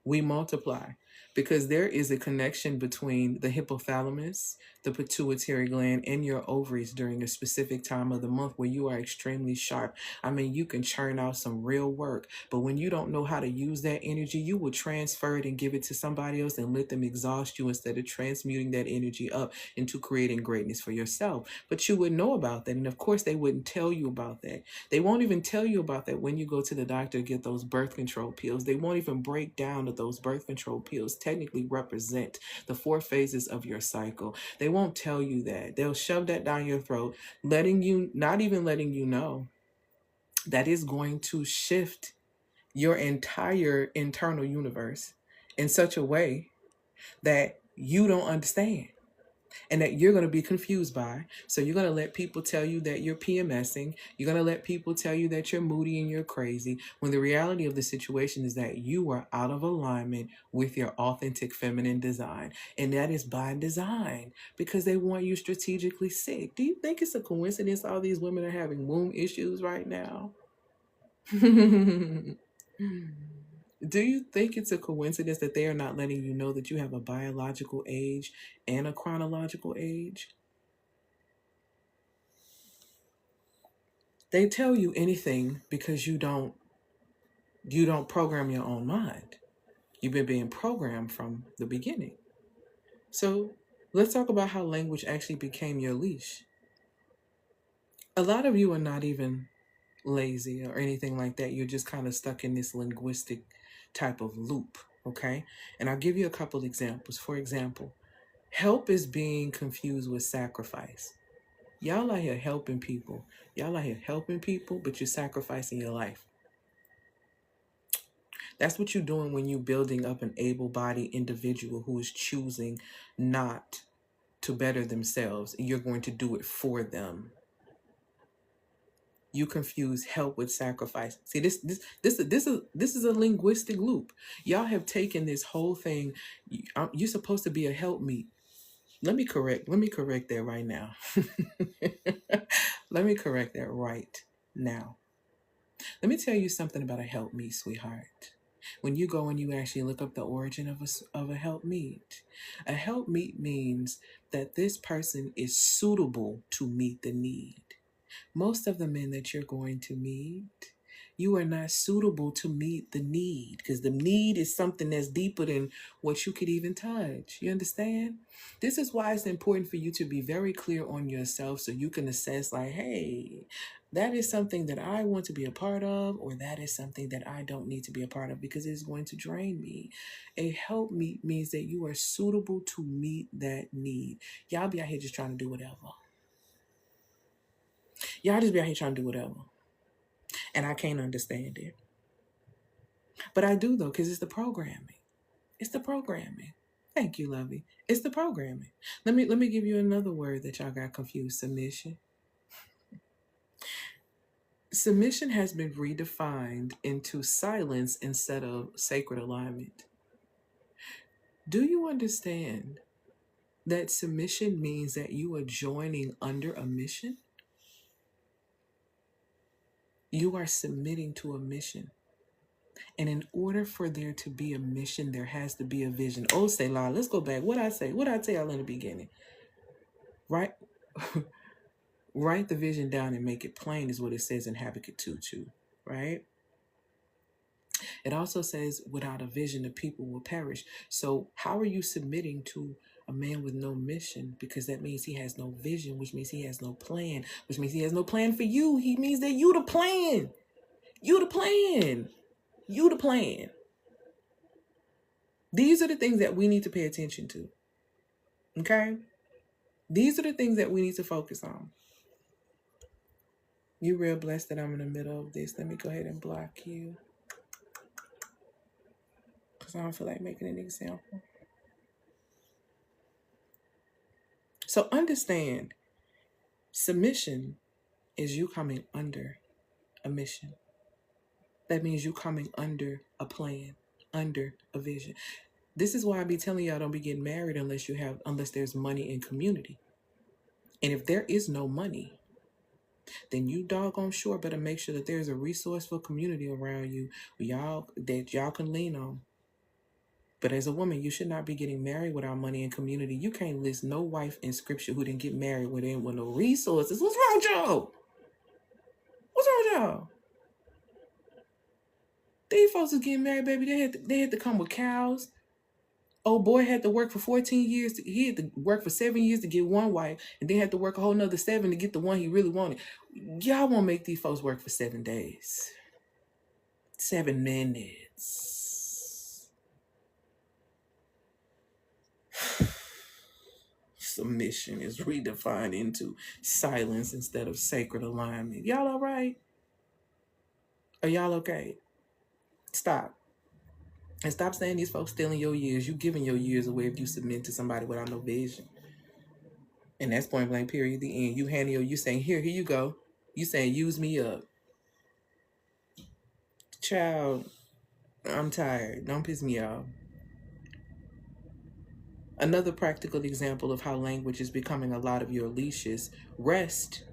We multiply because there is a connection between the hypothalamus, the pituitary gland, and your ovaries during a specific time of the month where you are extremely sharp. I mean, you can churn out some real work, but when you don't know how to use that energy, you will transfer it and give it to somebody else and let them exhaust you instead of transmuting that energy up into creating greatness for yourself. But you would know about that. And of course, they wouldn't tell you about that. They won't even tell you about that when you go to the doctor to get those birth control pills. They won't even break down that those birth control pills technically represent the 4 phases of your cycle. They won't tell you that. They'll shove that down your throat, not even letting you know that is going to shift your entire internal universe in such a way that you don't understand and that you're going to be confused by. So you're going to let people tell you that you're PMSing. You're going to let people tell you that you're moody and you're crazy, when the reality of the situation is that you are out of alignment with your authentic feminine design. And that is by design because they want you strategically sick. Do you think it's a coincidence all these women are having womb issues right now? Do you think it's a coincidence that they are not letting you know that you have a biological age and a chronological age? They tell you anything because you don't program your own mind. You've been being programmed from the beginning. So let's talk about how language actually became your leash. A lot of you are not even lazy or anything like that. You're just kind of stuck in this linguistic type of loop, okay? And I'll give you a couple examples. For example, help is being confused with sacrifice. Y'all out here helping people. Y'all out here helping people, but you're sacrificing your life. That's what you're doing when you're building up an able-bodied individual who is choosing not to better themselves. You're going to do it for them. You confuse help with sacrifice. See, this is a linguistic loop. Y'all have taken this whole thing. You're supposed to be a helpmeet. Let me correct that right now. Let me correct that right now. Let me tell you something about a helpmeet, sweetheart. When you go and you actually look up the origin of a helpmeet means that this person is suitable to meet the need. Most of the men that you're going to meet, you are not suitable to meet the need, because the need is something that's deeper than what you could even touch. You understand? This is why it's important for you to be very clear on yourself so you can assess, like, hey, that is something that I want to be a part of, or that is something that I don't need to be a part of because it's going to drain me. A help meet means that you are suitable to meet that need. Y'all be out here just trying to do whatever. Y'all just be out here trying to do whatever. And I can't understand it. But I do, though, because it's the programming. It's the programming. Thank you, Lovey. It's the programming. Let me give you another word that y'all got confused. Submission. Submission has been redefined into silence instead of sacred alignment. Do you understand that submission means that you are joining under a mission? You are submitting to a mission. And in order for there to be a mission, there has to be a vision. Oh, Selah, let's go back. What I say? What I tell y'all in the beginning? Right? Write the vision down and make it plain is what it says in Habakkuk 2:2, right? It also says, without a vision, the people will perish. So how are you submitting to a man with no mission? Because that means he has no vision, which means he has no plan, which means he has no plan for you. He means that you the plan. You the plan. You the plan. These are the things that we need to pay attention to. Okay? These are the things that we need to focus on. You're real blessed that I'm in the middle of this. Let me go ahead and block you, because I don't feel like making an example. So understand, submission is you coming under a mission. That means you coming under a plan, under a vision. This is why I be telling y'all, don't be getting married unless there's money in community. And if there is no money, then you doggone sure better make sure that there's a resourceful community around you that y'all can lean on. But as a woman, you should not be getting married without money and community. You can't list no wife in scripture who didn't get married with no resources. What's wrong with y'all? What's wrong with y'all? These folks are getting married, baby. They had to come with cows. Old boy had to work for 14 years. He had to work for 7 years to get one wife, and then had to work a whole nother 7 to get the one he really wanted. Y'all won't make these folks work for 7 days. 7 minutes. Submission is redefined into silence instead of sacred alignment. Y'all all right? Are y'all okay? Stop. And stop saying these folks stealing your years. You giving your years away if you submit to somebody without no vision. And that's point blank, period, the end. You handle you saying, here you go. You saying, use me up. Child, I'm tired. Don't piss me off. Another practical example of how language is becoming a lot of your leashes. Rest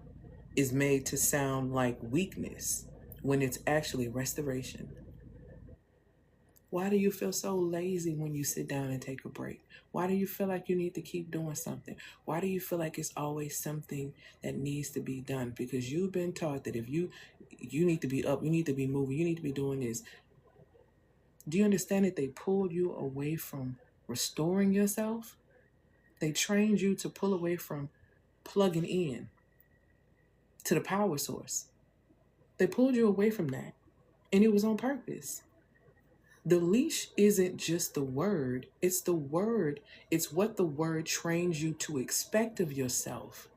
is made to sound like weakness when it's actually restoration. Why do you feel so lazy when you sit down and take a break? Why do you feel like you need to keep doing something? Why do you feel like it's always something that needs to be done? Because you've been taught that if you need to be up, you need to be moving, you need to be doing this. Do you understand that they pulled you away from restoring yourself? They trained you to pull away from plugging in to the power source. They pulled you away from that, and it was on purpose. The leash isn't just the word, it's the word. It's what the word trains you to expect of yourself.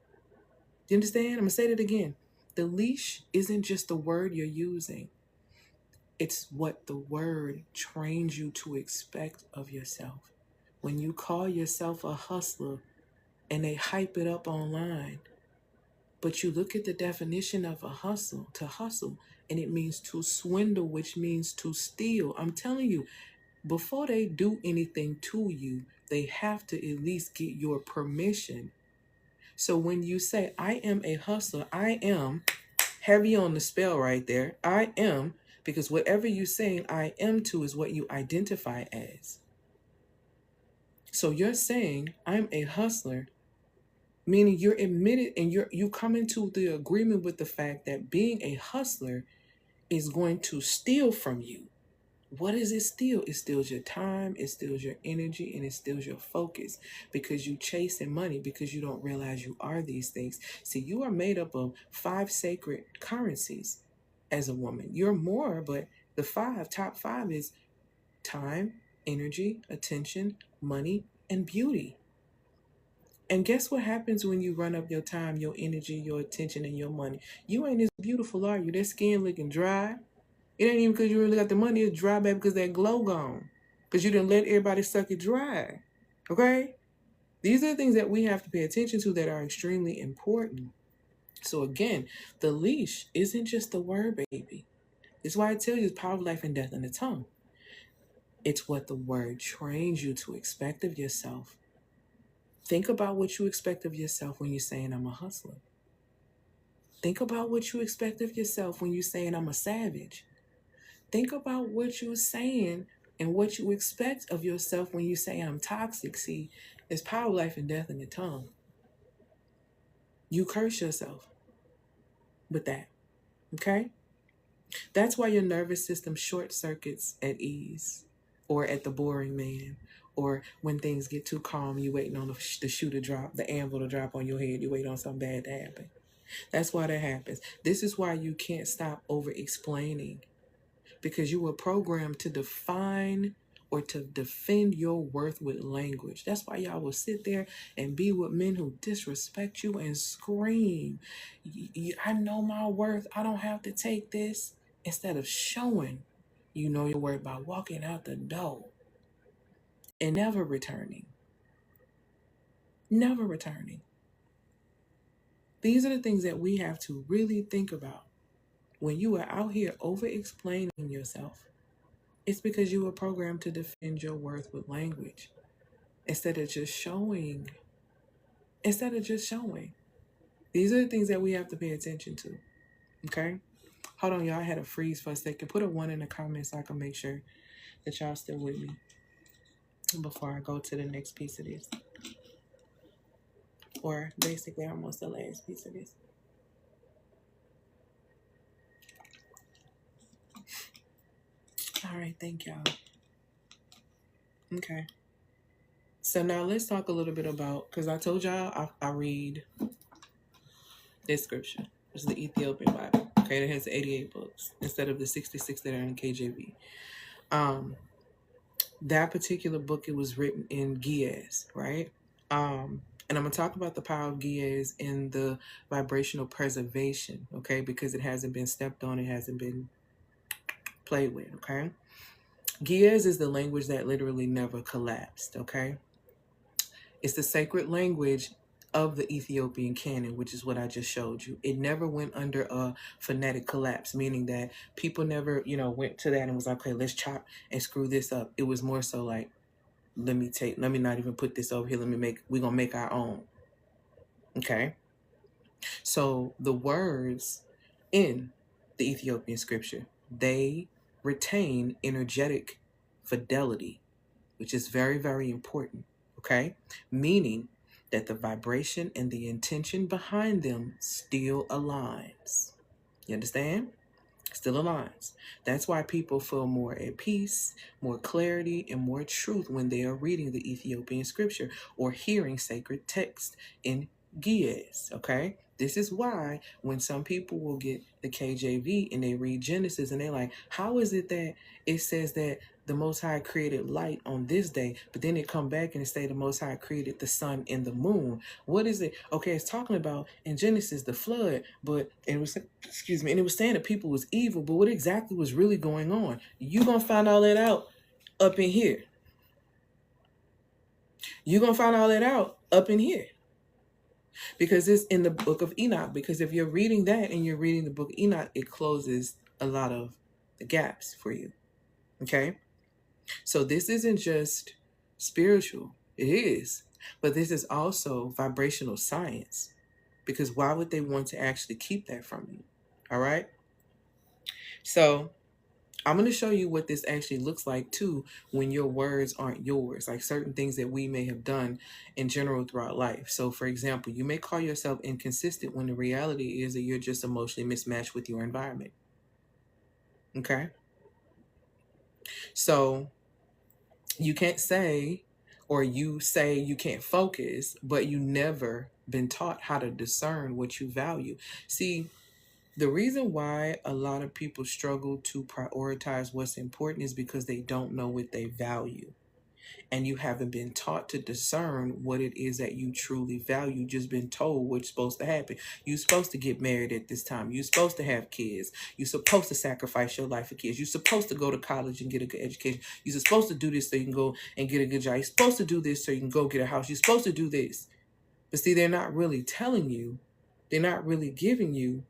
Do you understand? I'm going to say that again. The leash isn't just the word you're using. It's what the word trains you to expect of yourself. When you call yourself a hustler and they hype it up online, but you look at the definition of to hustle, and it means to swindle, which means to steal. I'm telling you, before they do anything to you, they have to at least get your permission. So when you say, I am a hustler, I am Heavy on the spell right there. I am, because whatever you're saying I am to is what you identify as. So you're saying I'm a hustler, meaning you're admitted and you come into the agreement with the fact that being a hustler is going to steal from you. What does it steal? It steals your time, it steals your energy, and it steals your focus because you chasing money because you don't realize you are these things. See, you are made up of 5 sacred currencies as a woman. You're more, but the top five is time, energy, attention, money, and beauty. And guess what happens when you run up your time, your energy, your attention, and your money? You ain't as beautiful, are you? That skin looking dry. It ain't even because you really got the money. It's dry, baby, because that glow gone. Because you didn't let everybody suck it dry. Okay? These are the things that we have to pay attention to that are extremely important. So again, the leash isn't just the word, baby. It's why I tell you it's power of life and death in the tongue. It's what the word trains you to expect of yourself. Think about what you expect of yourself when you're saying I'm a hustler. Think about what you expect of yourself when you're saying I'm a savage. Think about what you're saying and what you expect of yourself when you say I'm toxic. See, there's power, life, and death in the tongue. You curse yourself with that, okay? That's why your nervous system short circuits at ease or at the boring man, or when things get too calm, you waiting on the shoe to drop, the anvil to drop on your head, you wait on something bad to happen. That's why that happens. This is why you can't stop over explaining, because you were programmed to define or to defend your worth with language. That's why y'all will sit there and be with men who disrespect you and scream, I know my worth, I don't have to take this, instead of showing you know your worth by walking out the door and never returning. Never returning. These are the things that we have to really think about. When you are out here over-explaining yourself, it's because you were programmed to defend your worth with language instead of just showing. Instead of just showing. These are the things that we have to pay attention to. Okay? Hold on, y'all. I had a freeze for a second. Put a 1 in the comments so I can make sure that y'all still with me before I go to the next piece of this. Or basically almost the last piece of this. All right, thank y'all. Okay. So now let's talk a little bit about, because I told y'all I read this scripture. It's the Ethiopian Bible. Okay, it has 88 books instead of the 66 that are in KJV. That particular book, it was written in Giaz, right? And I'm going to talk about the power of Giaz in the vibrational preservation, okay? Because it hasn't been stepped on, it hasn't been played with, okay? Giaz is the language that literally never collapsed, okay? It's the sacred language of the Ethiopian canon, which is what I just showed you. It never went under a phonetic collapse, meaning that people never, went to that and was like, okay, let's chop and screw this up. It was more so like, let me not even put this over here. We're going to make our own. Okay. So the words in the Ethiopian scripture, they retain energetic fidelity, which is very, very important. Okay. Meaning that the vibration and the intention behind them still aligns. You understand? Still aligns. That's why people feel more at peace, more clarity, and more truth when they are reading the Ethiopian scripture or hearing sacred text in Giaz, okay? This is why when some people will get the KJV and they read Genesis and they're like, how is it that it says that the Most High created light on this day, but then it come back and it say the Most High created the sun and the moon? What is it? Okay, it's talking about in Genesis the flood, but it was saying that people was evil, but what exactly was really going on? You gonna find all that out up in here. You're gonna find all that out up in here. Because it's in the book of Enoch. Because if you're reading that and you're reading the book of Enoch, it closes a lot of the gaps for you. Okay? So this isn't just spiritual. It is. But this is also vibrational science. Because why would they want to actually keep that from you? All right. So I'm going to show you what this actually looks like too when your words aren't yours, like certain things that we may have done in general throughout life. So, for example, you may call yourself inconsistent when the reality is that you're just emotionally mismatched with your environment. Okay. So, you can't say, or you say you can't focus, but you never been taught how to discern what you value. See, the reason why a lot of people struggle to prioritize what's important is because they don't know what they value. And you haven't been taught to discern what it is that you truly value. You've just been told what's supposed to happen. You're supposed to get married at this time. You're supposed to have kids. You're supposed to sacrifice your life for kids. You're supposed to go to college and get a good education. You're supposed to do this so you can go and get a good job. You're supposed to do this so you can go get a house. You're supposed to do this. But see, they're not really telling you. They're not really giving you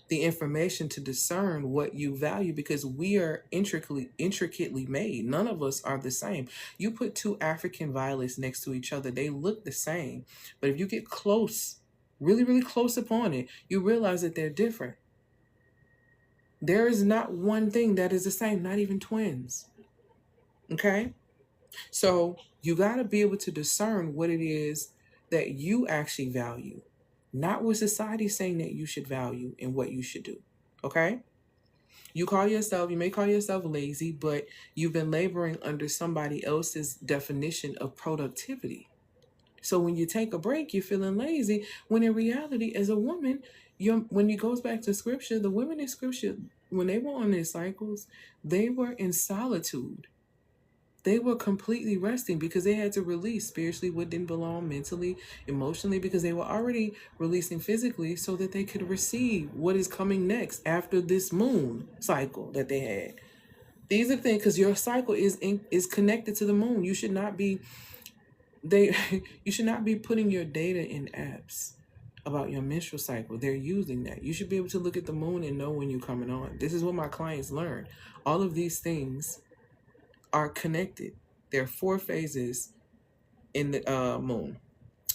the information to discern what you value, because we are intricately made. None of us are the same. You put two African violets next to each other, they look the same, but if you get close, really close upon it, you realize that they're different. There is not one thing that is the same, not even twins. Okay, so you got to be able to discern what it is that you actually value, not what society's saying that you should value and what you should do. Okay. You may call yourself lazy, but you've been laboring under somebody else's definition of productivity. So when you take a break, you're feeling lazy, when in reality, as a woman, when it goes back to scripture, the women in scripture, when they were on their cycles, they were in solitude. They were completely resting because they had to release spiritually what didn't belong, mentally, emotionally, because they were already releasing physically so that they could receive what is coming next after this moon cycle that they had. These are things, because your cycle is connected to the moon. You should not be you should not be putting your data in apps about your menstrual cycle. They're using that. You should be able to look at the moon and know when you're coming on. This is what my clients learn. All of these things are connected. There are 4 phases in the moon,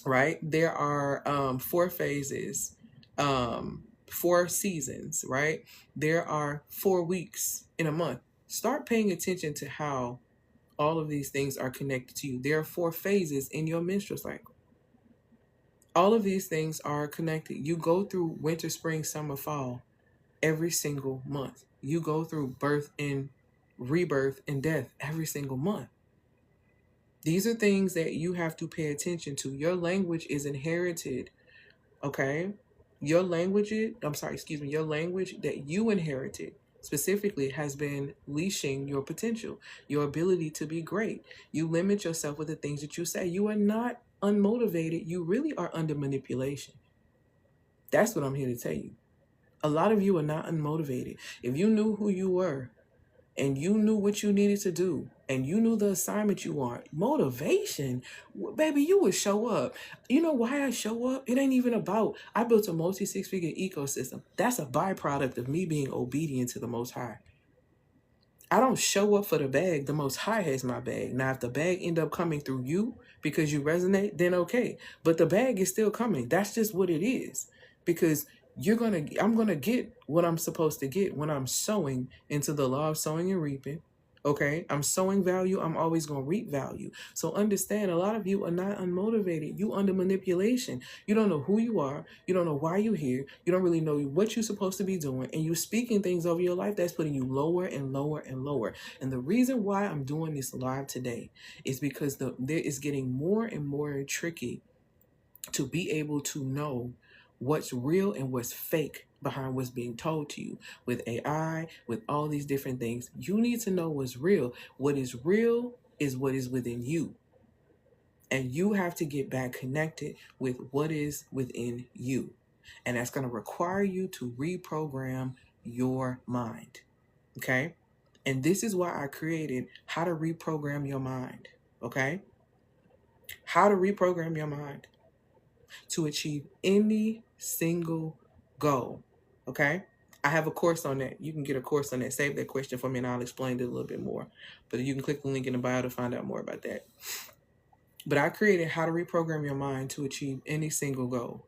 right? There are 4 phases, 4 seasons, right? There are 4 weeks in a month. Start paying attention to how all of these things are connected to you. There are 4 phases in your menstrual cycle. All of these things are connected. You go through winter, spring, summer, fall every single month. You go through birth and rebirth and death every single month. These are things that you have to pay attention to. Your language is inherited, okay? Your language that you inherited specifically has been leashing your potential, your ability to be great. You limit yourself with the things that you say. You are not unmotivated. You really are under manipulation. That's what I'm here to tell you. A lot of you are not unmotivated. If you knew who you were, and you knew what you needed to do, and you knew the assignment you want, motivation, baby, you would show up. You know why I show up? It ain't even about, I built a multi-6-figure ecosystem. That's a byproduct of me being obedient to the Most High. I don't show up for the bag. The Most High has my bag. Now, if the bag end up coming through you because you resonate, then okay. But the bag is still coming. That's just what it is. Because I'm gonna get what I'm supposed to get when I'm sowing into the law of sowing and reaping. Okay, I'm sowing value, I'm always going to reap value. So understand, a lot of you are not unmotivated. You under manipulation. You don't know who you are. You don't know why you're here. You don't really know what you're supposed to be doing. And you're speaking things over your life that's putting you lower and lower and lower. And the reason why I'm doing this live today is because there is getting more and more tricky to be able to know what's real and what's fake behind what's being told to you with AI, with all these different things. You need to know what's real. What is real is what is within you. And you have to get back connected with what is within you. And that's going to require you to reprogram your mind. Okay? And this is why I created How to Reprogram Your Mind. Okay? How to reprogram your mind to achieve any single goal. Okay? I have a course on that. You can get a course on that. Save that question for me and I'll explain it a little bit more. But you can click the link in the bio to find out more about that. But I created How to Reprogram Your Mind to achieve any single goal.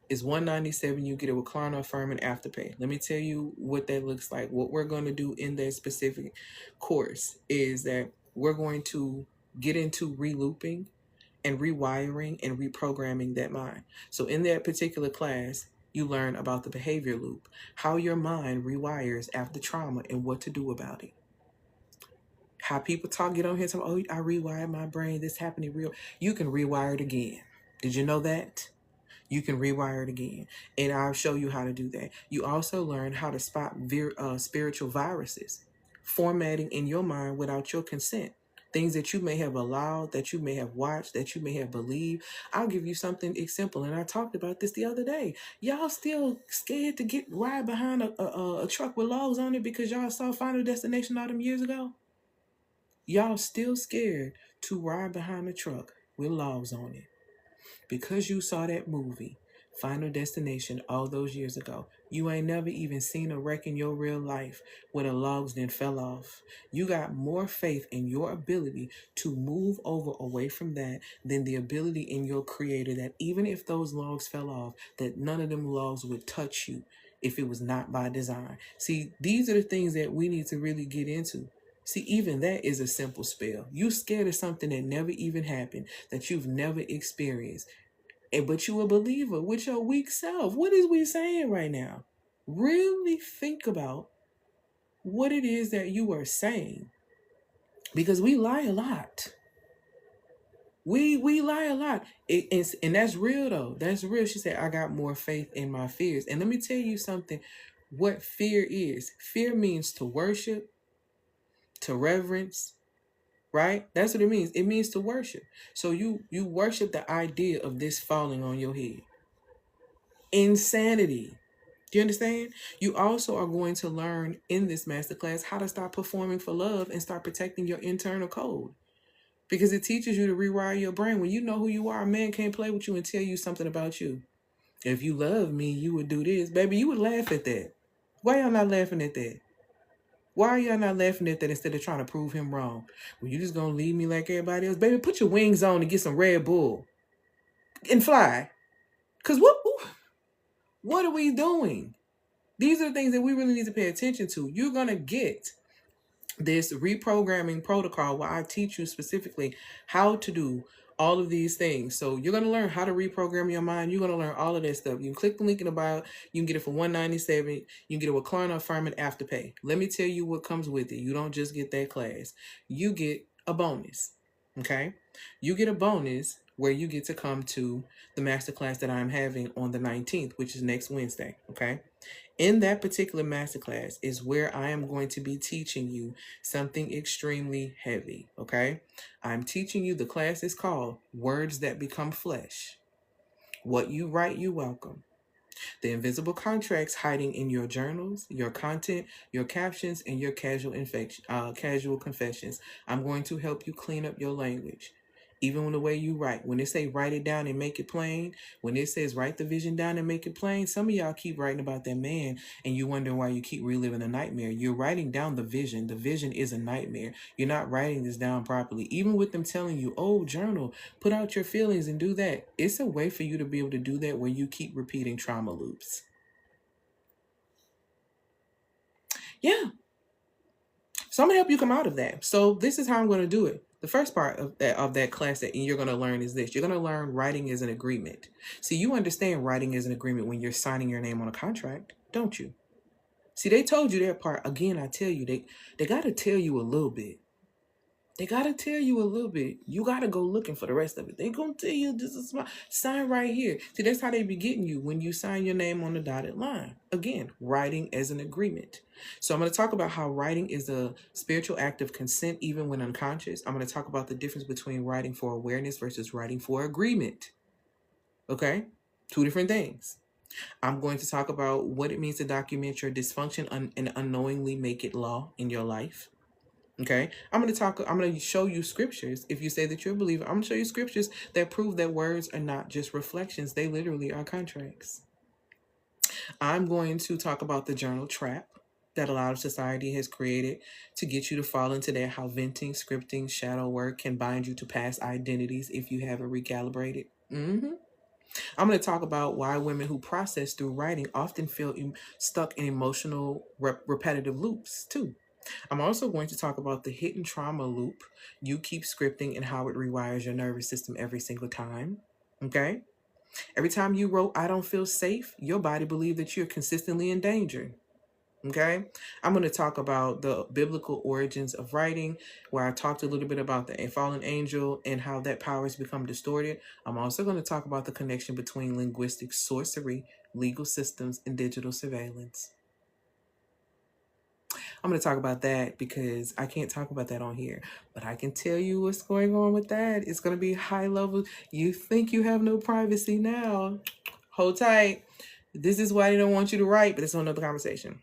It's $197. You get it with Klarna, Affirm, and Afterpay. Let me tell you what that looks like. What we're going to do in that specific course is that we're going to get into relooping and rewiring and reprogramming that mind. So in that particular class, you learn about the behavior loop, how your mind rewires after trauma and what to do about it. How people get on here talking, oh, I rewired my brain, this happened in real. You can rewire it again. Did you know that? You can rewire it again. And I'll show you how to do that. You also learn how to spot spiritual viruses formatting in your mind without your consent. Things that you may have allowed, that you may have watched, that you may have believed. I'll give you something simple. And I talked about this the other day. Y'all still scared to ride behind a truck with logs on it because y'all saw Final Destination all them years ago? Y'all still scared to ride behind a truck with logs on it because you saw that movie, Final Destination, all those years ago. You ain't never even seen a wreck in your real life where the logs then fell off. You got more faith in your ability to move over away from that than the ability in your creator that even if those logs fell off, that none of them logs would touch you if it was not by design. See, these are the things that we need to really get into. See, even that is a simple spell. You scared of something that never even happened, that you've never experienced. But you a believer with your weak self. What is we saying right now? Really think about what it is that you are saying. Because we lie a lot. We lie a lot. And that's real though. That's real. She said, I got more faith in my fears. And let me tell you something. What fear is. Fear means to worship, to reverence, right? That's what it means. It means to worship. So you worship the idea of this falling on your head. Insanity. Do you understand? You also are going to learn in this masterclass how to start performing for love and start protecting your internal code. Because it teaches you to rewire your brain. When you know who you are, a man can't play with you and tell you something about you. If you love me, you would do this. Baby, you would laugh at that. Why y'all not laughing at that? Why are y'all not laughing at that instead of trying to prove him wrong? Well, you just gonna leave me like everybody else? Baby, put your wings on and get some Red Bull and fly. Because what are we doing? These are the things that we really need to pay attention to. You're going to get this reprogramming protocol where I teach you specifically how to do all of these things. So you're going to learn how to reprogram your mind. You're going to learn all of that stuff. You can click the link in the bio. You can get it for $197. You can get it with Klarna, Affirm, and Afterpay. Let me tell you what comes with it. You don't just get that class. You get a bonus. Okay? You get a bonus where you get to come to the masterclass that I'm having on the 19th, which is next Wednesday. Okay? In that particular masterclass is where I am going to be teaching you something extremely heavy, okay? I'm teaching you, the class is called Words That Become Flesh. What you write, you welcome. The invisible contracts hiding in your journals, your content, your captions, and your casual confessions. I'm going to help you clean up your language. Even the way you write. When they say write it down and make it plain, when it says write the vision down and make it plain, some of y'all keep writing about that man and you wonder why you keep reliving a nightmare. You're writing down the vision. The vision is a nightmare. You're not writing this down properly. Even with them telling you, oh, journal, put out your feelings and do that. It's a way for you to be able to do that where you keep repeating trauma loops. Yeah. So I'm going to help you come out of that. So this is how I'm going to do it. The first part of that class that you're going to learn is this. You're going to learn writing as an agreement. See, you understand writing as an agreement when you're signing your name on a contract, don't you? See, they told you that part. Again, I tell you, they got to tell you a little bit. They got to tell you a little bit. You got to go looking for the rest of it. They going to tell you this is sign right here. See, that's how they be getting you when you sign your name on the dotted line. Again, writing as an agreement. So I'm going to talk about how writing is a spiritual act of consent, even when unconscious. I'm going to talk about the difference between writing for awareness versus writing for agreement. Okay? Two different things. I'm going to talk about what it means to document your dysfunction and unknowingly make it law in your life. Okay, I'm going to show you scriptures. If you say that you're a believer, I'm going to show you scriptures that prove that words are not just reflections. They literally are contracts. I'm going to talk about the journal trap that a lot of society has created to get you to fall into that, how venting, scripting, shadow work can bind you to past identities if you haven't recalibrated. I'm going to talk about why women who process through writing often feel stuck in emotional repetitive loops too. I'm also going to talk about the hidden trauma loop you keep scripting and how it rewires your nervous system every single time. Okay? Every time you wrote, I don't feel safe, your body believed that you're consistently in danger. Okay? I'm going to talk about the biblical origins of writing, where I talked a little bit about the fallen angel and how that power has become distorted. I'm also going to talk about the connection between linguistic sorcery, legal systems, and digital surveillance. I'm going to talk about that because I can't talk about that on here, but I can tell you what's going on with that. It's going to be high level. You think you have no privacy now. Hold tight. This is why they don't want you to write, but it's another conversation.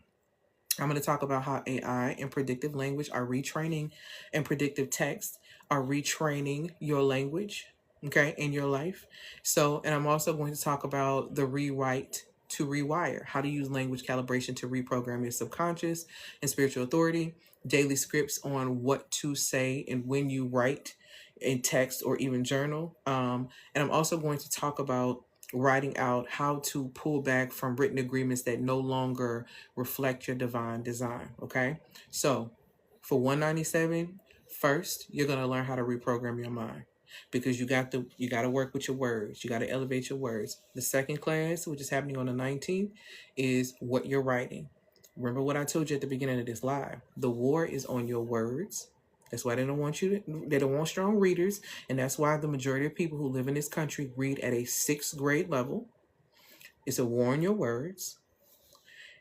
I'm going to talk about how AI and predictive language are retraining, and predictive text are retraining your language, okay, in your life. So, and I'm also going to talk about the rewrite to rewire, how to use language calibration to reprogram your subconscious and spiritual authority, daily scripts on what to say and when you write in text or even journal. And I'm also going to talk about writing out how to pull back from written agreements that no longer reflect your divine design. Okay, so for 197, first you're going to learn how to reprogram your mind, because you got to work with your words. You got to elevate your words. The second class, which is happening on the 19th, is what you're writing. Remember what I told you at the beginning of this live. The war is on your words. That's why they don't want they don't want strong readers. And that's why the majority of people who live in this country read at a 6th grade level. It's a war on your words.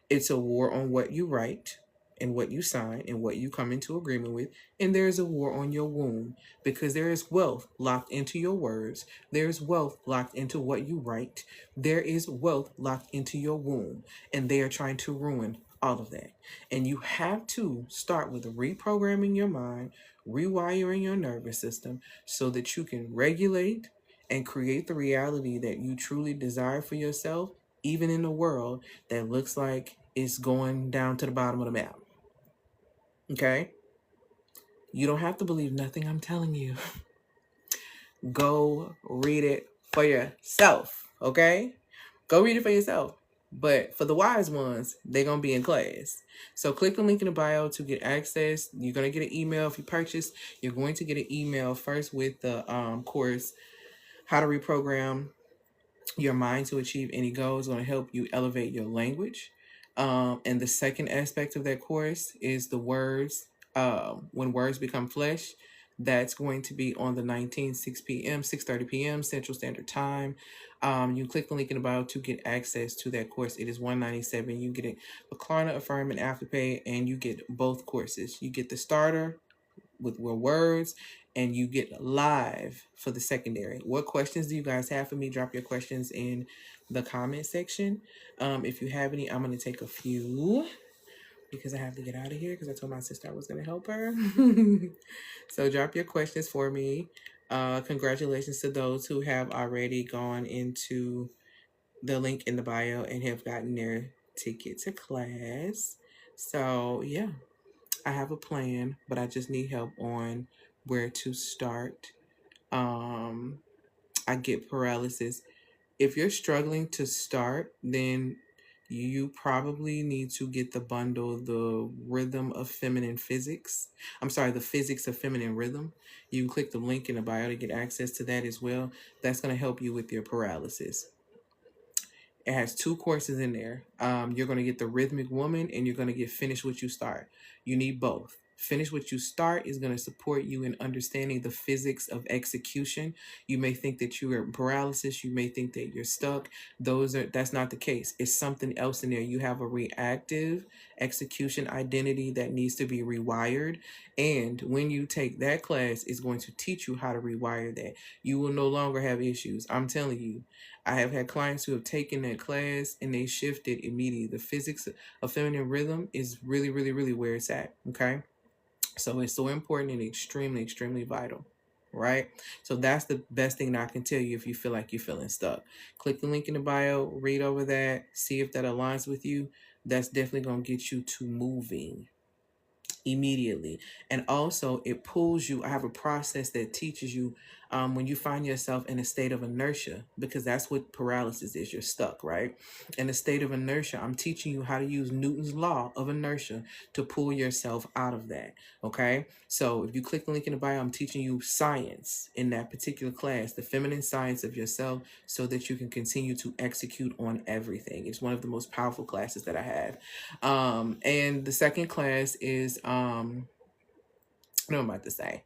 It's a war on what you write and what you sign and what you come into agreement with. And there's a war on your womb, because there is wealth locked into your words. There is wealth locked into what you write. There is wealth locked into your womb. And they are trying to ruin all of that. And you have to start with reprogramming your mind, rewiring your nervous system so that you can regulate and create the reality that you truly desire for yourself, even in a world that looks like it's going down to the bottom of the map. Okay? You don't have to believe nothing I'm telling you. Go read it for yourself. Okay? Go read it for yourself. But for the wise ones, they're going to be in class. So click the link in the bio to get access. You're going to get an email if you purchase. You're going to get an email first with the course, How to Reprogram Your Mind to Achieve Any Goals. Going to help you elevate your language. And the second aspect of that course is the words, when words become flesh. That's going to be on the 19th, 6 p.m., 6:30 p.m. Central Standard Time. You click the link in the bio to get access to that course. It is $197. You get a Klarna, Affirm, and Afterpay, and you get both courses. You get the starter with your words, and you get live for the secondary. What questions do you guys have for me? Drop your questions in the comment section. If you have any, I'm going to take a few because I have to get out of here because I told my sister I was going to help her. So drop your questions for me. Congratulations to those who have already gone into the link in the bio and have gotten their ticket to class. So yeah, I have a plan, but I just need help on where to start. I get paralysis. If you're struggling to start, then you probably need to get the bundle, the rhythm of feminine physics. I'm sorry, the physics of feminine rhythm. You can click the link in the bio to get access to that as well. That's going to help you with your paralysis. It has 2 courses in there. You're going to get the Rhythmic Woman, and you're going to get Finish What You Start. You need both. Finish What You Start is going to support you in understanding the physics of execution. You may think that you are in paralysis. You may think that you're stuck. That's not the case. It's something else in there. You have a reactive execution identity that needs to be rewired. And when you take that class, it's going to teach you how to rewire that. You will no longer have issues. I'm telling you. I have had clients who have taken that class and they shifted immediately. The physics of feminine rhythm is really, really, really where it's at. Okay. So it's so important and extremely, extremely vital. Right. So that's the best thing that I can tell you if you feel like you're feeling stuck. Click the link in the bio, read over that, see if that aligns with you. That's definitely going to get you to moving immediately. And also it pulls you. I have a process that teaches you when you find yourself in a state of inertia, because that's what paralysis is. You're stuck, right? In a state of inertia, I'm teaching you how to use Newton's law of inertia to pull yourself out of that. Okay. So if you click the link in the bio, I'm teaching you science in that particular class, the feminine science of yourself, so that you can continue to execute on everything. It's one of the most powerful classes that I have. And the second class is, what am I about to say?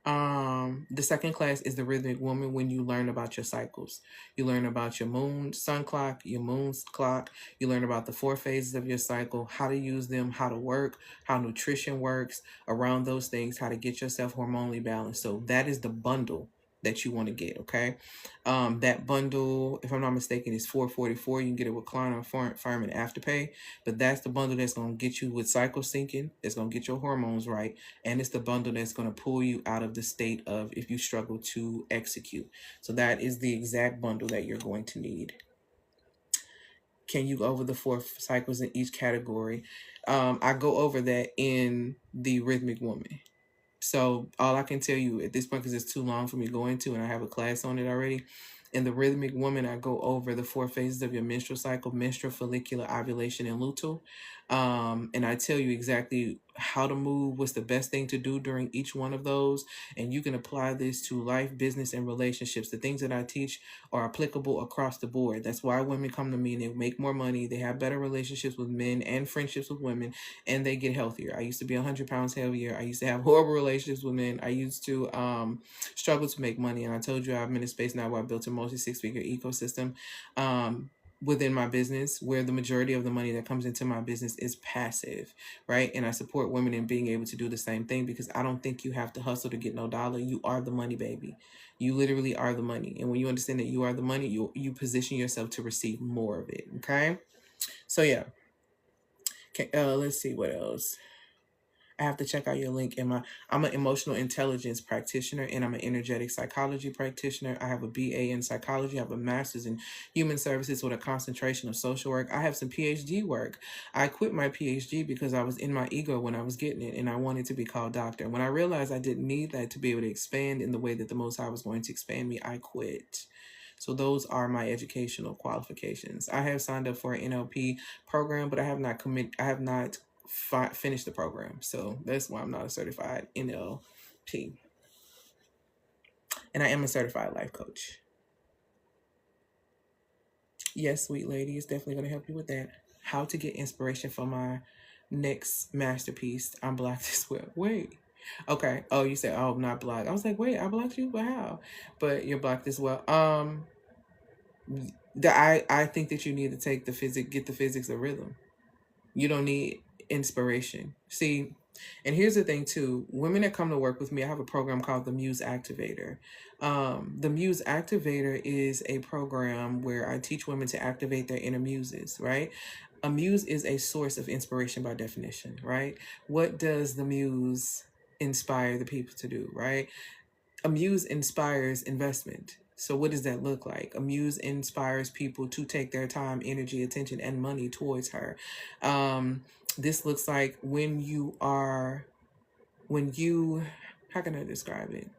The second class is the rhythmic woman. When you learn about your cycles, you learn about your moon, sun clock, your moon's clock. You learn about the 4 phases of your cycle, how to use them, how to work, how nutrition works around those things, how to get yourself hormonally balanced. So that is the bundle that you want to get. Okay. That bundle, if I'm not mistaken, is $444. You can get it with Klarna, Fireman Afterpay, but that's the bundle that's going to get you with cycle syncing. It's going to get your hormones right. And it's the bundle that's going to pull you out of the state of if you struggle to execute. So that is the exact bundle that you're going to need. Can you go over the 4 cycles in each category? I go over that in the Rhythmic Woman. So all I can tell you at this point, because it's too long for me to go into, and I have a class on it already. In the Rhythmic Woman, I go over the 4 phases of your menstrual cycle: menstrual, follicular, ovulation, and luteal. And I tell you exactly how to move, what's the best thing to do during each one of those. And you can apply this to life, business, and relationships. The things that I teach are applicable across the board. That's why women come to me and they make more money. They have better relationships with men and friendships with women, and they get healthier. I used to be 100 pounds heavier. I used to have horrible relationships with men. I used to struggle to make money. And I told you I'm in a space now where I built a multi 6-figure ecosystem within my business, where the majority of the money that comes into my business is passive, right? And I support women in being able to do the same thing, because I don't think you have to hustle to get no dollar. You are the money, baby. You literally are the money. And when you understand that you are the money, you position yourself to receive more of it. Okay. So yeah. Okay, let's see what else. I have to check out your link. I'm an emotional intelligence practitioner, and I'm an energetic psychology practitioner. I have a BA in psychology. I have a master's in human services with a concentration of social work. I have some PhD work. I quit my PhD because I was in my ego when I was getting it, and I wanted to be called doctor. When I realized I didn't need that to be able to expand in the way that the Most High was going to expand me, I quit. So those are my educational qualifications. I have signed up for an NLP program, but I have not finished the program. So that's why I'm not a certified NLP. And I am a certified life coach. Yes, sweet lady, is definitely going to help you with that. How to get inspiration for my next masterpiece. I'm blocked as well. Wait. Okay. Oh, you said, oh, I'm not blocked. I was like, wait, I blocked you? But how? But you're blocked as well. I think that you need to take get the physics of rhythm. You don't need inspiration. See, and here's the thing too, women that come to work with me, I have a program called the Muse Activator. The Muse Activator is a program where I teach women to activate their inner muses, right? A muse is a source of inspiration by definition, right? What does the muse inspire the people to do, right? A muse inspires investment. So what does that look like? A muse inspires people to take their time, energy, attention, and money towards her. This looks like how can I describe it?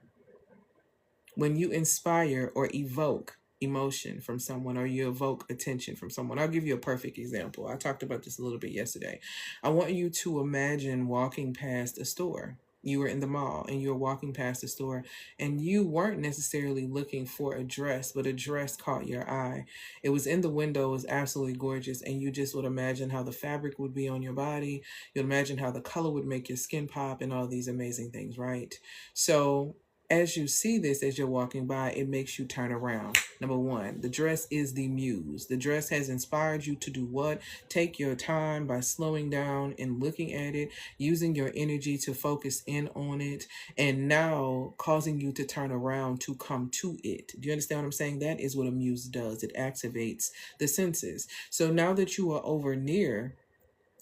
When you inspire or evoke emotion from someone, or you evoke attention from someone. I'll give you a perfect example. I talked about this a little bit yesterday. I want you to imagine walking past a store. You were in the mall and you were walking past the store, and you weren't necessarily looking for a dress, but a dress caught your eye. It was in the window, it was absolutely gorgeous, and you just would imagine how the fabric would be on your body. You'd imagine how the color would make your skin pop and all these amazing things, right? So as you see this, as you're walking by, it makes you turn around. Number one, the dress is the muse. The dress has inspired you to do what? Take your time by slowing down and looking at it, using your energy to focus in on it, and now causing you to turn around to come to it. Do you understand what I'm saying? That is what a muse does. It activates the senses. So now that you are over near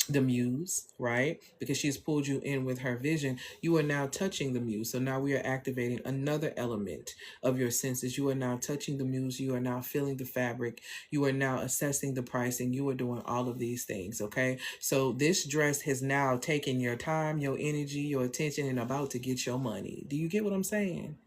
the muse, right? Because she's pulled you in with her vision, you are now touching the muse. So now we are activating another element of your senses. You are now touching the muse. You are now feeling the fabric. You are now assessing the pricing. You are doing all of these things, okay? So this dress has now taken your time, your energy, your attention, and about to get your money. Do you get what I'm saying?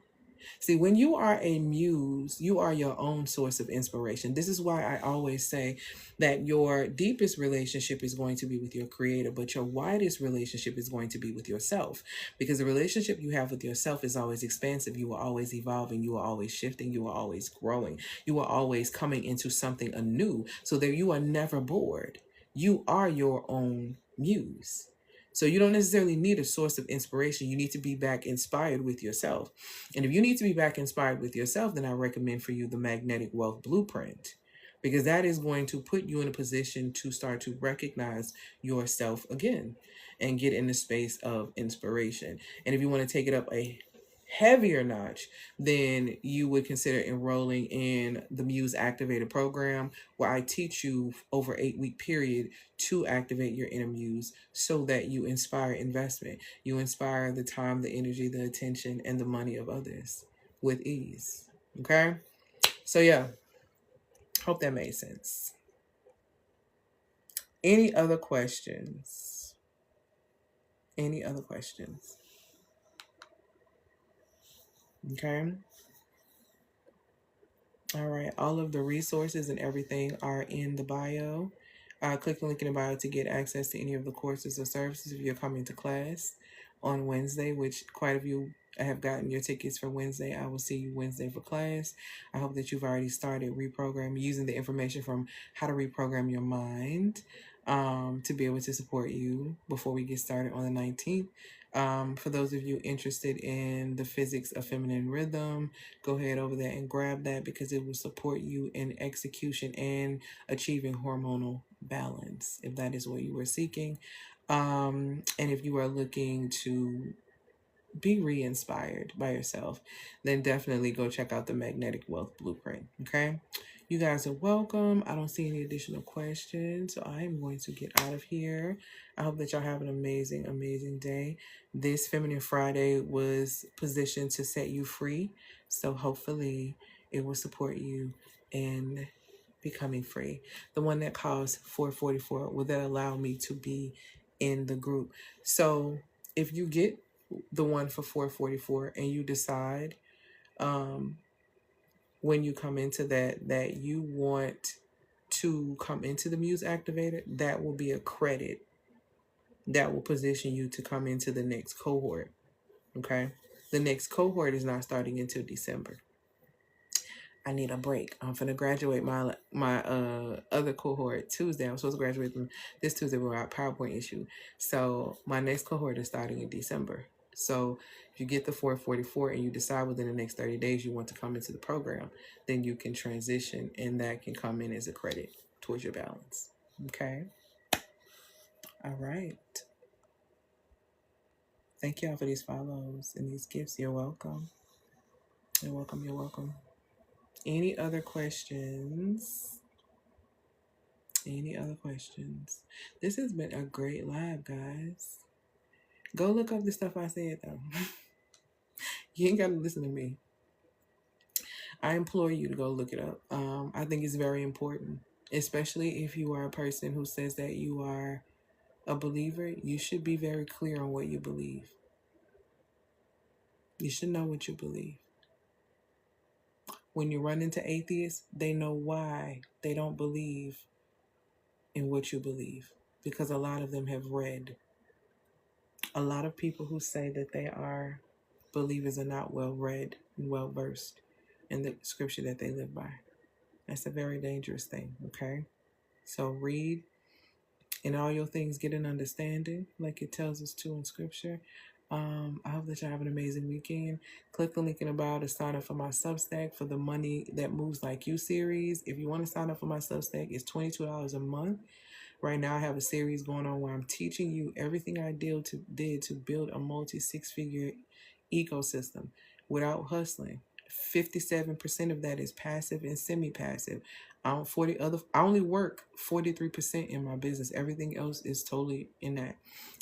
See, when you are a muse, you are your own source of inspiration. This is why I always say that your deepest relationship is going to be with your creator, but your widest relationship is going to be with yourself. Because the relationship you have with yourself is always expansive. You are always evolving. You are always shifting. You are always growing. You are always coming into something anew, so that you are never bored. You are your own muse. So you don't necessarily need a source of inspiration. You need to be back inspired with yourself. And if you need to be back inspired with yourself, then I recommend for you the Magnetic Wealth Blueprint, because that is going to put you in a position to start to recognize yourself again and get in the space of inspiration. And if you want to take it up a heavier notch, then you would consider enrolling in the Muse Activator program, where I teach you over 8-week period to activate your inner muse so that you inspire investment. You inspire the time, the energy, the attention, and the money of others with ease. Okay? So yeah, hope that made sense. Any other questions? Any other questions? Okay. All right. All of the resources and everything are in the bio. Click the link in the bio to get access to any of the courses or services if you're coming to class on Wednesday, which quite a few have gotten your tickets for Wednesday. I will see you Wednesday for class. I hope that you've already started reprogramming, using the information from How to Reprogram Your Mind to be able to support you before we get started on the 19th. For those of you interested in the physics of feminine rhythm, go ahead over there and grab that, because it will support you in execution and achieving hormonal balance, if that is what you were seeking. And if you are looking to be re-inspired by yourself, then definitely go check out the Magnetic Wealth Blueprint. Okay, you guys are welcome. I don't see any additional questions, so I am going to get out of here. I hope that y'all have an amazing day. This Feminine Friday was positioned to set you free, so hopefully it will support you in becoming free. The one that calls 444, will that allow me to be in the group? So if you get the one for 444 and you decide when you come into that you want to come into the Muse Activator, that will be a credit that will position you to come into the next cohort. Okay, the next cohort is not starting until December. I need a break. I'm finna graduate my other cohort Tuesday. I'm supposed to graduate them this Tuesday without PowerPoint issue. So my next cohort is starting in December. So if you get the 444 and you decide within the next 30 days you want to come into the program, then you can transition, and that can come in as a credit towards your balance. Okay. All right. Thank y'all for these follows and these gifts. You're welcome. You're welcome. You're welcome. Any other questions? Any other questions? This has been a great live, guys. Go look up the stuff I said, though. You ain't got to listen to me. I implore you to go look it up. I think it's very important, especially if you are a person who says that you are a believer. You should be very clear on what you believe. You should know what you believe. When you run into atheists, they know why they don't believe in what you believe, because a lot of them have read. A lot of people who say that they are believers are not well read and well versed in the scripture that they live by. That's a very dangerous thing, okay? So read, in all your things get an understanding, like it tells us to in scripture. I hope that you have an amazing weekend. Click the link in the bio to sign up for my Substack for the Money That Moves Like You series. If you want to sign up for my Substack, it's $22 a month. Right now, I have a series going on where I'm teaching you everything I did to build a multi-six-figure ecosystem without hustling. 57% of that is passive and semi-passive. I only work 43% in my business. Everything else is totally in that.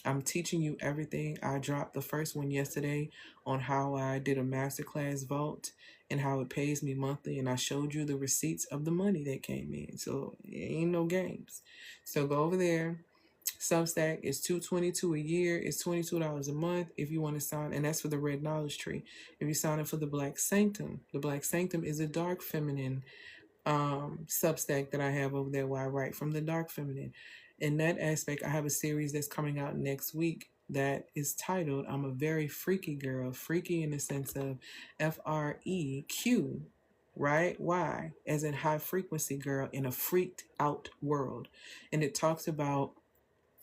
I'm teaching you everything. I dropped the first one yesterday on how I did a masterclass vault and how it pays me monthly, and I showed you the receipts of the money that came in. So it ain't no games. So go over there, Substack is $222 a year. It's $22 a month if you want to sign, and that's for the Red Knowledge Tree. If you sign up for the Black Sanctum, the Black Sanctum is a dark feminine Substack that I have over there where I write from the dark feminine. In that aspect, I have a series that's coming out next week that is titled "I'm a Very Freaky Girl." Freaky in the sense of FREQ, right? Y, as in high frequency girl in a freaked out world. And it talks about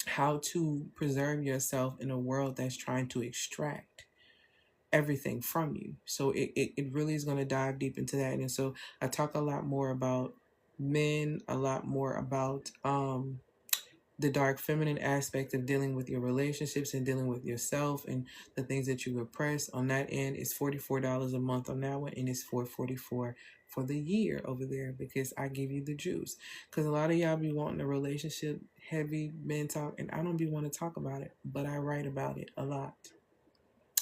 how to preserve yourself in a world that's trying to extract everything from you. So it really is going to dive deep into that. And so I talk a lot more about men, a lot more about the dark feminine aspect of dealing with your relationships and dealing with yourself and the things that you repress. On that end, it's $44 a month on that one, and it's $444 for the year over there, because I give you the juice. Because a lot of y'all be wanting a relationship heavy men talk, and I don't be want to talk about it, but I write about it a lot,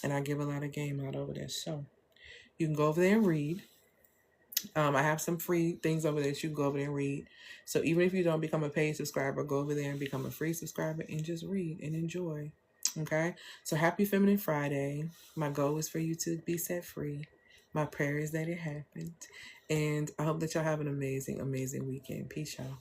and I give a lot of game out over there. So you can go over there and read. I have some free things over there that you can go over there and read. So even if you don't become a paid subscriber, go over there and become a free subscriber and just read and enjoy. Okay? So happy Feminine Friday. My goal is for you to be set free. My prayer is that it happens. And I hope that y'all have an amazing, amazing weekend. Peace, y'all.